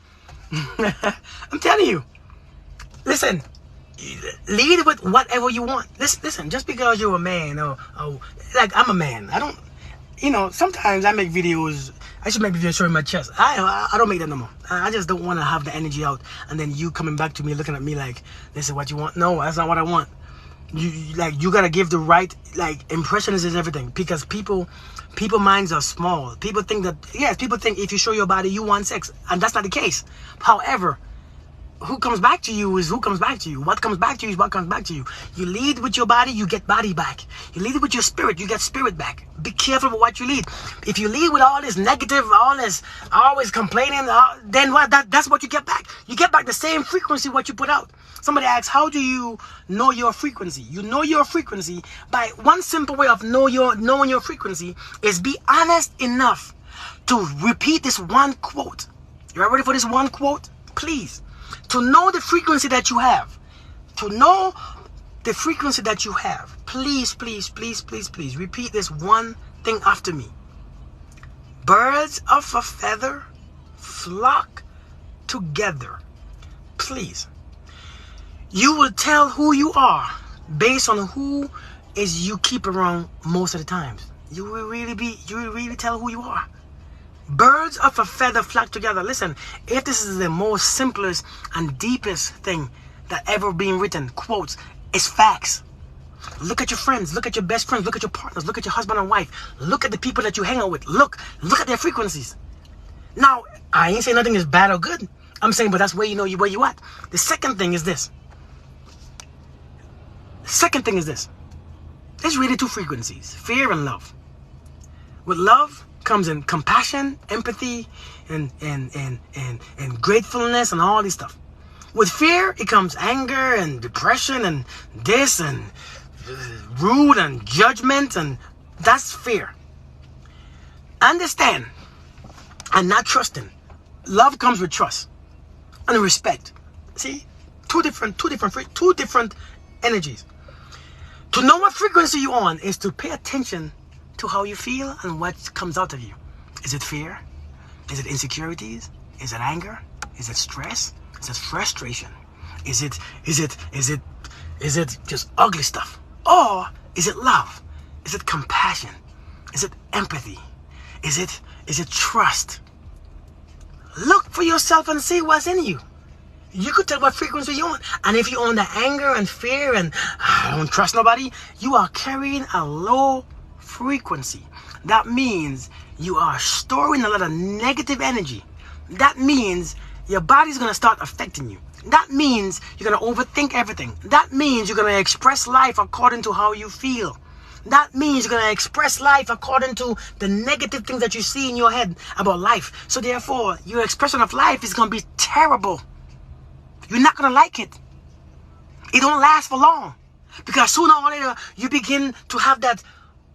I'm telling you. Listen. Lead with whatever you want. Listen, just because you're a man or like I'm a man, I don't, sometimes I make videos. I should make videos showing my chest. I don't make that no more. I just don't want to have the energy out and then you coming back to me looking at me like this is what you want. No, that's not what I want. You gotta give the right impression is everything, because people minds are small. People think that people think if you show your body you want sex, and that's not the case. However, who comes back to you is who comes back to you. What comes back to you is what comes back to you. You lead with your body, you get body back. You lead with your spirit, you get spirit back. Be careful with what you lead. If you lead with all this negative, all this always complaining, then what? That's what you get back. You get back the same frequency what you put out. Somebody asks, how do you know your frequency? You know your frequency by one simple way of knowing your frequency is be honest enough to repeat this one quote. You ready for this one quote? Please. To know the frequency that you have. To know the frequency that you have. Please, please, please, please, please repeat this one thing after me. Birds of a feather flock together. Please. You will tell who you are based on who is you keep around most of the times. You will really tell who you are. Birds of a feather flock together. Listen, if this is the most simplest and deepest thing that ever been written, quotes, it's facts. Look at your friends, look at your best friends, look at your partners, look at your husband and wife, look at the people that you hang out with, look at their frequencies. Now, I ain't saying nothing is bad or good. I'm saying, but that's where you know where you at. The second thing is this. There's really two frequencies, fear and love. With love comes in compassion, empathy, and gratefulness and all this stuff. With fear, it comes anger and depression and this and rude and judgment, and that's fear. Understand and not trusting. Love comes with trust and respect. See, two different energies. To know what frequency you're on is to pay attention to how you feel and what comes out of you. Is it fear? Is it insecurities? Is it anger? Is it stress? Is it frustration? Is it just ugly stuff? Or is it love? Is it compassion? Is it empathy? Is it trust? Look for yourself and see what's in you. You could tell what frequency you're on. And if you're on the anger and fear and I don't trust nobody, you are carrying a low frequency. That means you are storing a lot of negative energy. That means your body's going to start affecting you. That means you're going to overthink everything. That means you're going to express life according to how you feel. That means you're going to express life according to the negative things that you see in your head about life. So therefore, your expression of life is going to be terrible. You're not going to like it. It don't last for long. Because sooner or later, you begin to have that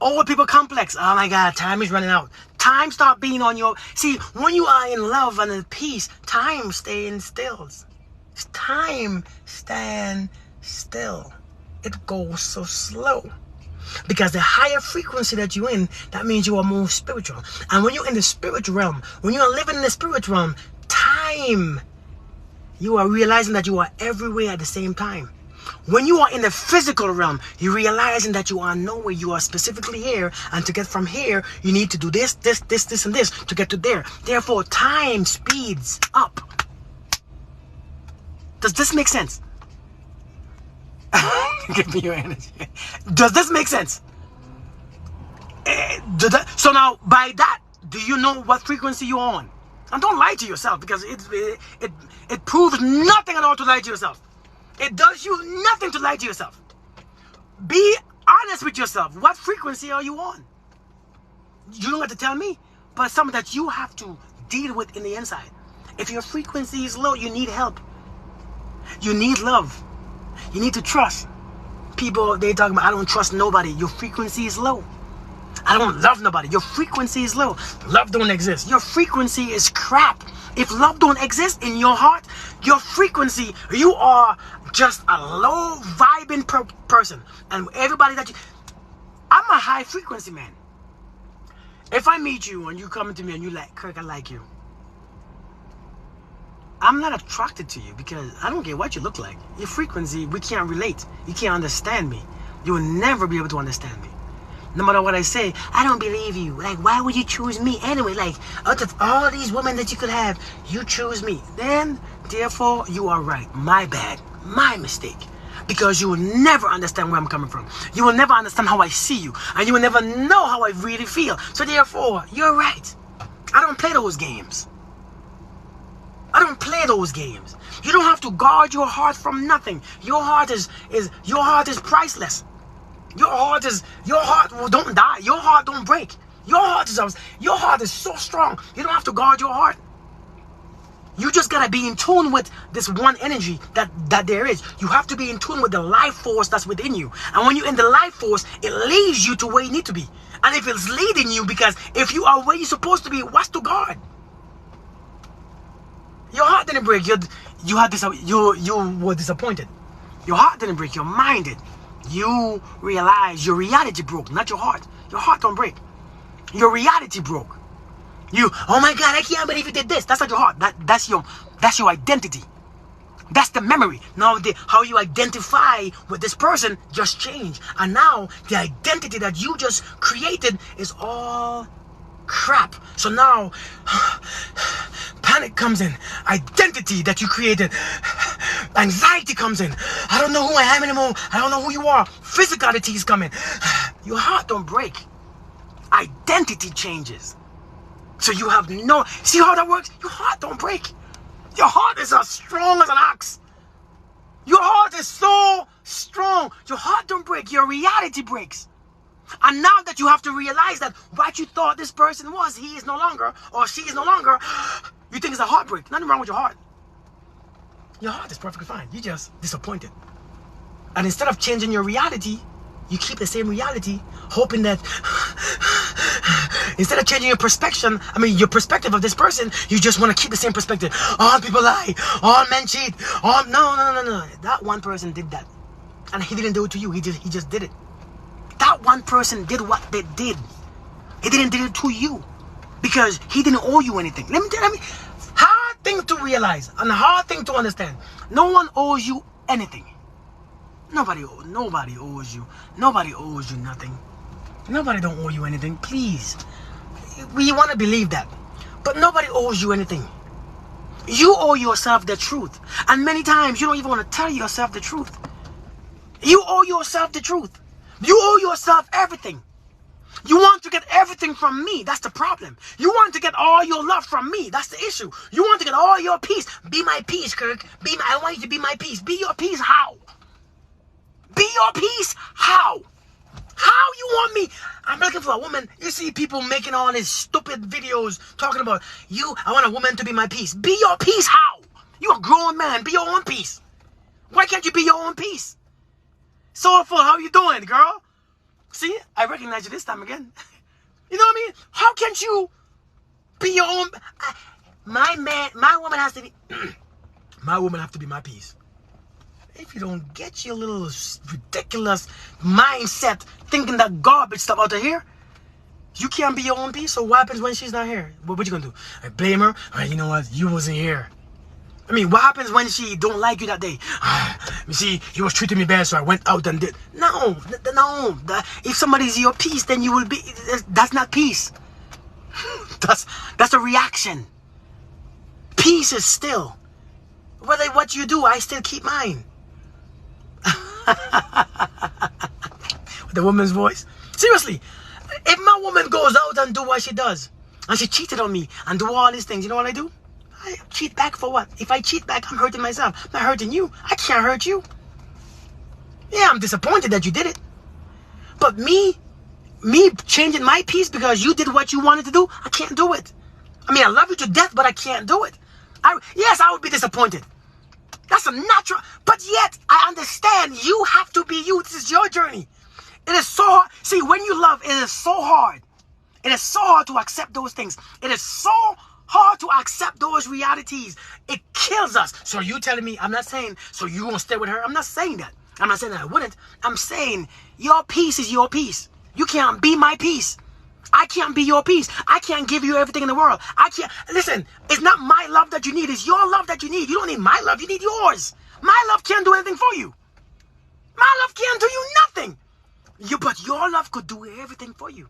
old people complex. Oh my God, time is running out. Time start being on your... See, when you are in love and in peace, time stays still. Time stand still. It goes so slow. Because the higher frequency that you're in, that means you are more spiritual. And when you're in the spiritual realm, when you are living in the spiritual realm, time... You are realizing that you are everywhere at the same time. When you are in the physical realm, you're realizing that you are nowhere. You are specifically here. And to get from here, you need to do this, this, and this to get to there. Therefore, time speeds up. Does this make sense? Give me your energy. Does this make sense? So now, by that, do you know what frequency you're on? And don't lie to yourself, because it proves nothing at all to lie to yourself. It does you nothing to lie to yourself. Be honest with yourself. What frequency are you on? You don't have to tell me, but it's something that you have to deal with in the inside. If your frequency is low, you need help. You need love. You need to trust. People, they talk about, I don't trust nobody. Your frequency is low. I don't love nobody. Your frequency is low. Love don't exist. Your frequency is crap. If love don't exist in your heart, your frequency, you are just a low vibing person. And everybody that you... I'm a high frequency man. If I meet you and you come to me and you like, Kirk, I like you. I'm not attracted to you because I don't care what you look like. Your frequency, we can't relate. You can't understand me. You will never be able to understand me. No matter what I say, I don't believe you. Like, why would you choose me anyway? Like, out of all these women that you could have, you choose me. Then, therefore, you are right. My bad. My mistake. Because you will never understand where I'm coming from. You will never understand how I see you. And you will never know how I really feel. So therefore, you're right. I don't play those games. I don't play those games. You don't have to guard your heart from nothing. Your heart is priceless. Your heart don't die. Your heart don't break. Your heart is so strong. You don't have to guard your heart. You just gotta be in tune with this one energy that there is. You have to be in tune with the life force that's within you. And when you're in the life force, it leads you to where you need to be. And if it's leading you, because if you are where you're supposed to be, what's to guard? Your heart. heart didn't break. You were disappointed. Your heart didn't break. Your mind did. You realized your reality broke, not your heart. Your heart don't break. Your reality broke. Oh my God, I can't believe you did this. That's not your heart. That's your identity. That's the memory. Now how you identify with this person just changed. And now the identity that you just created is all crap. So now panic comes in. Identity that you created. Anxiety comes in. I don't know who I am anymore. I don't know who you are. Physicality is coming. Your heart don't break. Identity changes. So you have no... See how that works? Your heart don't break. Your heart is as strong as an ox. Your heart is so strong. Your heart don't break. Your reality breaks. And now that you have to realize that what you thought this person was, he is no longer, or she is no longer, you think it's a heartbreak. Nothing wrong with your heart. Your heart is perfectly fine. You're just disappointed. And instead of changing your reality, you keep the same reality, hoping that instead of changing your your perspective of this person, you just want to keep the same perspective. All people lie. All men cheat. No. That one person did that. And he didn't do it to you. He just did it. That one person did what they did. He didn't do it to you. Because he didn't owe you anything. Let me hard thing to realize and a hard thing to understand. No one owes you anything. Nobody owes you. Nobody owes you nothing. Nobody don't owe you anything. Please. We want to believe that. But nobody owes you anything. You owe yourself the truth. And many times you don't even want to tell yourself the truth. You owe yourself the truth. You owe yourself everything. You want to get everything from me. That's the problem. You want to get all your love from me. That's the issue. You want to get all your peace. Be my peace, Kirk. I want you to be my peace. Be your peace. How? Be your peace. How? How you want me? I'm looking for a woman. You see people making all these stupid videos talking about I want a woman to be my peace. Be your peace. How? You're a grown man. Be your own peace. Why can't you be your own peace? Soulful, how you doing, girl? See, I recognize you this time again. You know what I mean? How can't you be your own? My woman has to be. My woman have to be my peace. If you don't get your little ridiculous mindset thinking that garbage stuff out of here, you can't be your own peace. So what happens when she's not here? What you gonna do? I blame her? You know what? You wasn't here. I mean, what happens when she don't like you that day? You see, he was treating me bad, so I went out and did. No. If somebody's your peace, then you will be. That's not peace. That's a reaction. Peace is still. Whether what you do, I still keep mine. With the woman's voice. Seriously, if my woman goes out and do what she does, and she cheated on me and do all these things, you know what I do? I cheat back for what? If I cheat back, I'm hurting myself. I'm not hurting you. I can't hurt you. Yeah, I'm disappointed that you did it. But me changing my peace because you did what you wanted to do, I can't do it. I mean, I love you to death, but I can't do it. Yes, I would be disappointed. That's a natural. But yet, I understand you have to be you. This is your journey. It is so hard. See, when you love, it is so hard. It is so hard to accept those things. It is so hard to accept those realities. It kills us. So you telling me, I'm not saying, so you won't stay with her? I'm not saying that. I'm not saying that I wouldn't. I'm saying your peace is your peace. You can't be my peace. I can't be your peace. I can't give you everything in the world. I can't. Listen, it's not my love that you need. It's your love that you need. You don't need my love. You need yours. My love can't do anything for you. My love can't do you nothing. But your love could do everything for you.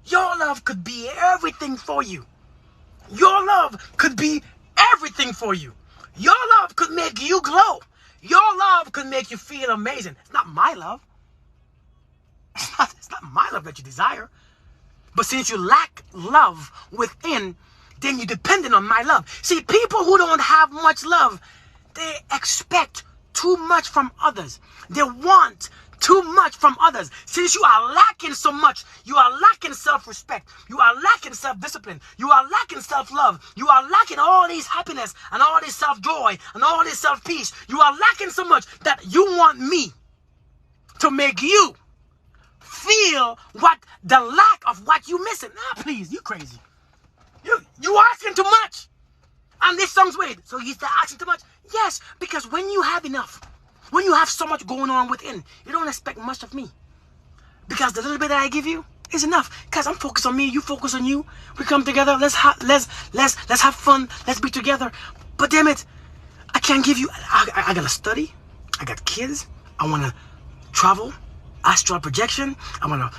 Your love could be everything for you. Your love could be everything for you. Your love could make you glow. Your love could make you feel amazing. It's not my love. It's not my love that you desire. But since you lack love within, then you're dependent on my love. See, people who don't have much love, they expect too much from others. They want too much from others. Since you are lacking so much, you are lacking self-respect, you are lacking self-discipline, you are lacking self-love, you are lacking all these happiness and all this self-joy and all this self-peace. You are lacking so much that you want me to make you feel what the lack of what you missing. Nah, please, you crazy. You asking too much. And this sounds weird. So you start asking too much? Yes, because when you have enough, when you have so much going on within, you don't expect much of me. Because the little bit that I give you is enough. Because I'm focused on me, you focus on you. We come together, let's have fun, let's be together. But damn it, I can't give you, I gotta study, I got kids, I wanna travel, astral projection, I wanna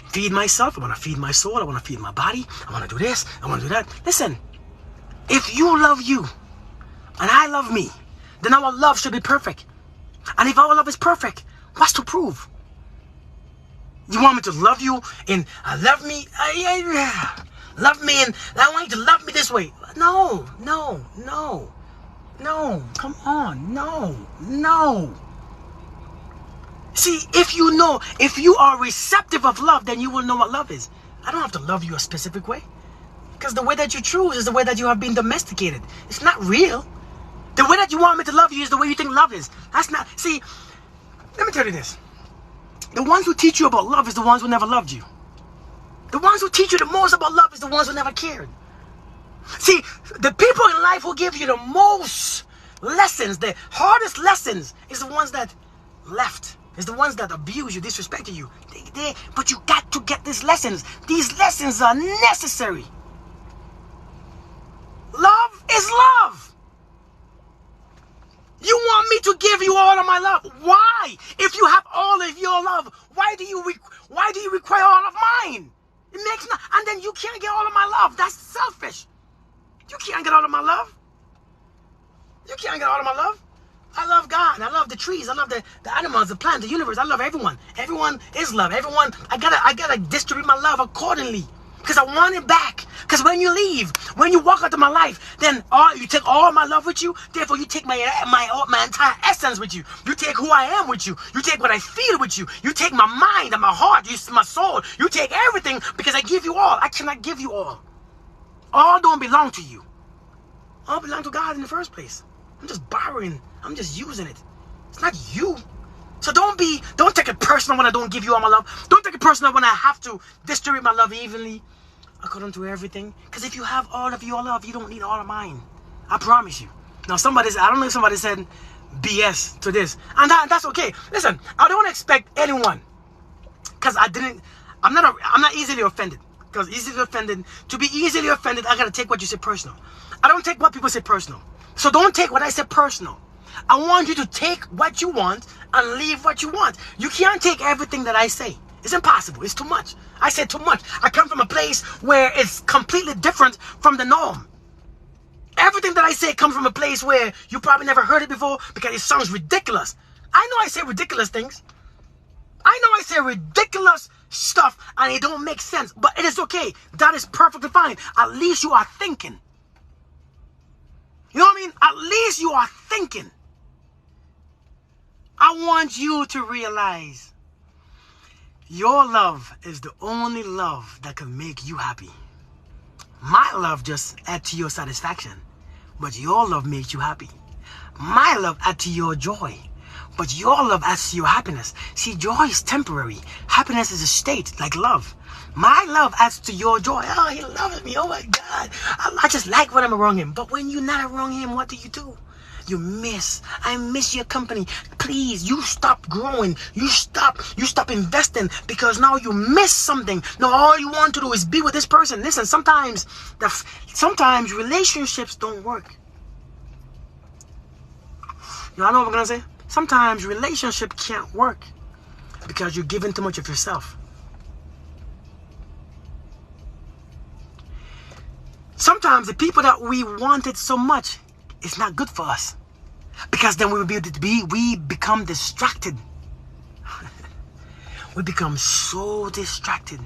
feed myself, I wanna feed my soul, I wanna feed my body, I wanna do this, I wanna do that. Listen, if you love you, and I love me, then our love should be perfect. And if our love is perfect, what's to prove? You want me to love you and love me? Love me and I want you to love me this way. No. Come on. No. See, if you are receptive of love, then you will know what love is. I don't have to love you a specific way. Because the way that you choose is the way that you have been domesticated. It's not real. The way that you want me to love you is the way you think love is. That's not, see, let me tell you this. The ones who teach you about love is the ones who never loved you. The ones who teach you the most about love is the ones who never cared. See, the people in life who give you the most lessons, the hardest lessons, is the ones that left. Is the ones that abuse you, disrespected you. But you got to get these lessons. These lessons are necessary. Love is love. You want me to give you all of my love? Why? If you have all of your love, why do you require all of mine? It makes no, and then you can't get all of my love. That's selfish. You can't get all of my love. You can't get all of my love. I love God. I love the trees. I love the animals, the plants, the universe. I love everyone. Everyone is love. Everyone. I gotta distribute my love accordingly. Because I want it back. Because when you leave, when you walk out of my life, then you take all my love with you. Therefore, you take my entire essence with you. You take who I am with you. You take what I feel with you. You take my mind and my heart, my soul. You take everything because I give you all. I cannot give you all. All don't belong to you. All belong to God in the first place. I'm just borrowing. I'm just using it. It's not you. So don't take it personal when I don't give you all my love. Don't take it personal when I have to distribute my love evenly according to everything. Because if you have all of your love, you don't need all of mine. I promise you. Now I don't know if somebody said BS to this. And that's okay. Listen, I don't expect anyone. Because I'm not easily offended. Because to be easily offended, I gotta take what you say personal. I don't take what people say personal. So don't take what I say personal. I want you to take what you want and leave what you want. You can't take everything that I say. It's impossible. It's too much. I said too much. I come from a place where it's completely different from the norm. Everything that I say comes from a place where you probably never heard it before because it sounds ridiculous. I know I say ridiculous things. I know I say ridiculous stuff and it don't make sense, but it is okay. That is perfectly fine. At least you are thinking. You know what I mean? At least you are thinking. I want you to realize your love is the only love that can make you happy. My love just adds to your satisfaction, but your love makes you happy. My love adds to your joy, but your love adds to your happiness. See, joy is temporary. Happiness is a state, like love. My love adds to your joy. Oh, he loves me. Oh my God. I just like when I'm around him. But when you're not around him, what do? You miss. I miss your company. Please, you stop growing. You stop investing because now you miss something. Now all you want to do is be with this person. Listen, sometimes relationships don't work. Y'all know what I'm gonna say? Sometimes relationship can't work because you're giving too much of yourself. Sometimes the people that we wanted so much, it's not good for us. Because then we become distracted. We become so distracted.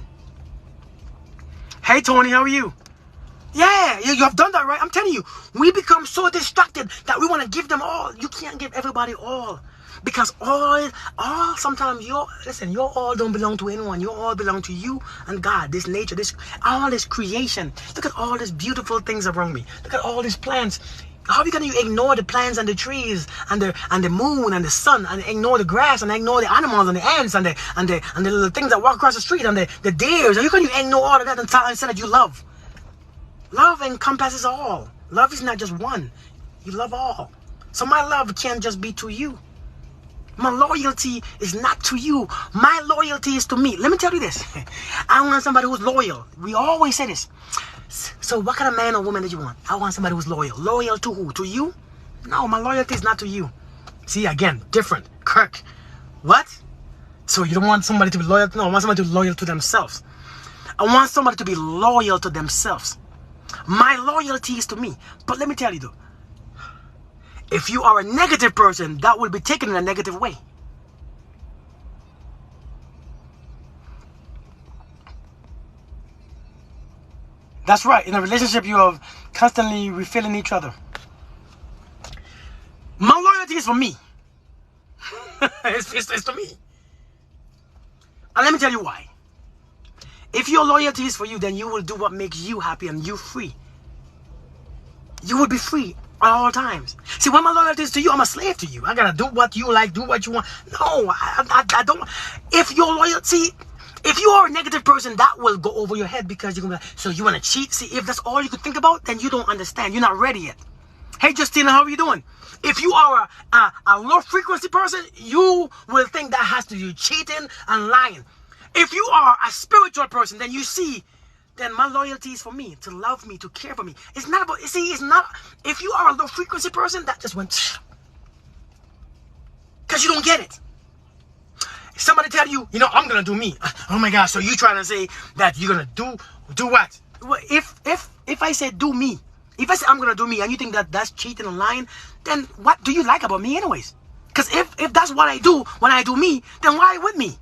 Hey Tony, how are you? Yeah, you have done that right. I'm telling you, we become so distracted that we want to give them all. You can't give everybody all. Because all sometimes your all don't belong to anyone. Your all belong to you and God, this nature, all this creation. Look at all these beautiful things around me. Look at all these plants. How are you going to ignore the plants and the trees and the moon and the sun and ignore the grass and ignore the animals and the ants and the little things that walk across the street and the deers? Are you going to ignore all of that and say that you love? Love encompasses all. Love is not just one. You love all. So my love can't just be to you. My loyalty is not to you. My loyalty is to me. Let me tell you this. I want somebody who's loyal. We always say this. So what kind of man or woman did you want? I want somebody who's loyal. Loyal to who? To you? No, my loyalty is not to you. See, again, different. Kirk. What? So you don't want somebody to be loyal? No, I want somebody to be loyal to themselves. I want somebody to be loyal to themselves. My loyalty is to me. But let me tell you though, if you are a negative person, that will be taken in a negative way. That's right. In a relationship, you are constantly refilling each other. My loyalty is for me. it's to me. And let me tell you why. If your loyalty is for you, then you will do what makes you happy and you free. You will be free at all times. See, when my loyalty is to you, I'm a slave to you. I gotta do what you like, do what you want. No, I don't. If your loyalty, if you are a negative person, that will go over your head because you're gonna be like, so you wanna cheat? See, if that's all you could think about, then you don't understand. You're not ready yet. Hey, Justina, how are you doing? If you are a low frequency person, you will think that has to do cheating and lying. If you are a spiritual person, then you see, then my loyalty is for me, to love me, to care for me. It's not about, see, it's not, if you are a low frequency person, that just went, because you don't get it. If somebody tell you, you know, I'm going to do me. Oh my gosh, so you trying to say that you're going to do what? If I say do me, if I say I'm going to do me and you think that that's cheating and lying, then what do you like about me anyways? Because if that's what I do when I do me, then why with me?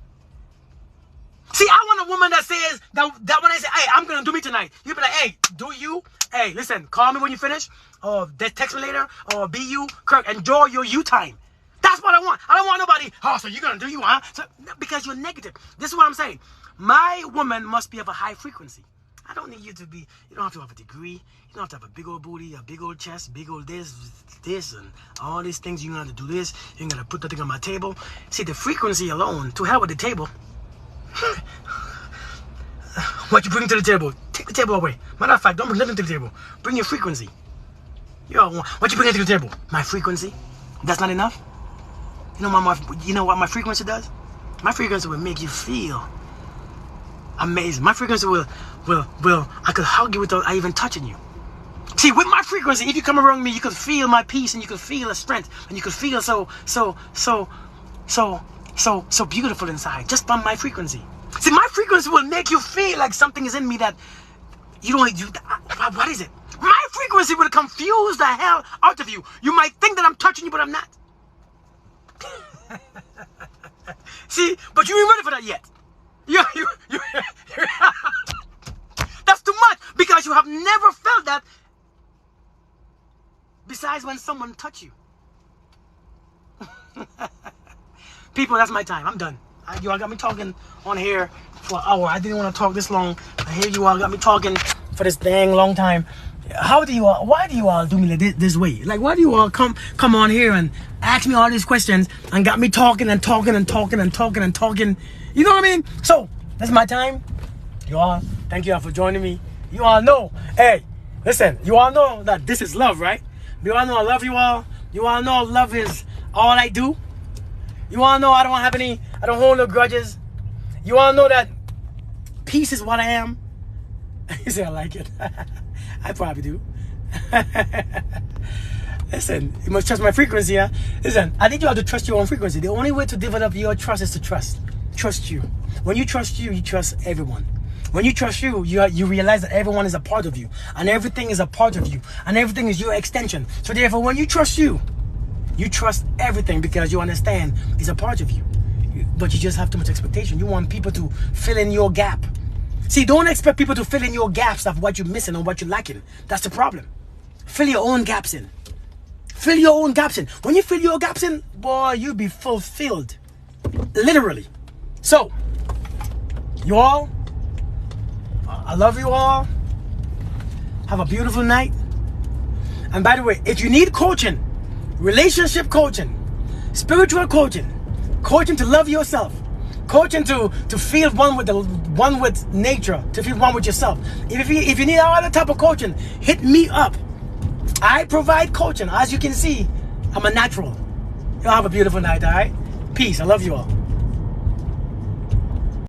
See, I want a woman that says that when I say, hey, I'm going to do me tonight, you be like, hey, do you? Hey, listen, call me when you finish, or text me later, or be you, Kirk, enjoy your you time. That's what I want. I don't want nobody, oh, so you're going to do you, huh? So, because you're negative. This is what I'm saying. My woman must be of a high frequency. I don't need you to be, you don't have to have a degree. You don't have to have a big old booty, a big old chest, big old this, and all these things. You're going to have to do this. You're going to put the thing on my table. See, the frequency alone, to hell with the table. What you bring to the table? Take the table away. Matter of fact, don't bring nothing to the table. Bring your frequency. What you bring to the table? My frequency. That's not enough. You know what my frequency does? My frequency will make you feel amazing. My frequency will I could hug you without I even touching you. See, with my frequency, if you come around me, you could feel my peace and you could feel the strength and you could feel so beautiful inside just by my frequency. See, my frequency will make you feel like something is in me that you don't do. What is it? My frequency will confuse the hell out of you. You might think that I'm touching you, but I'm not. See, but you ain't ready for that yet. That's too much because you have never felt that besides when someone touch you. People, that's my time. I'm done. You all got me talking on here for an hour. I didn't want to talk this long. I hear you all got me talking for this dang long time. Why do you all do me this way? Like, why do you all come on here and ask me all these questions and got me talking and talking and talking and talking and talking? You know what I mean? So, that's my time. You all, thank you all for joining me. You all know, hey, listen, you all know that this is love, right? You all know I love you all. You all know love is all I do. You all know I don't hold no grudges. You all know that peace is what I am. You say I like it. I probably do. Listen, you must trust my frequency, huh? Listen, I need you all to trust your own frequency. The only way to develop your trust is to trust. Trust you. When you trust you trust everyone. When you trust you realize that everyone is a part of you. And everything is a part of you. And everything is your extension. So therefore, when you trust you trust everything because you understand it's a part of you. But you just have too much expectation. You want people to fill in your gap. See, don't expect people to fill in your gaps of what you're missing or what you're lacking. That's the problem. Fill your own gaps in. Fill your own gaps in. When you fill your gaps in, boy, you'll be fulfilled. Literally. So, you all, I love you all. Have a beautiful night. And by the way, if you need coaching, relationship coaching, spiritual coaching, coaching to love yourself, coaching to feel one with nature, to feel one with yourself. If you need all other type of coaching, hit me up. I provide coaching. As you can see, I'm a natural. Y'all have a beautiful night, all right? Peace. I love you all.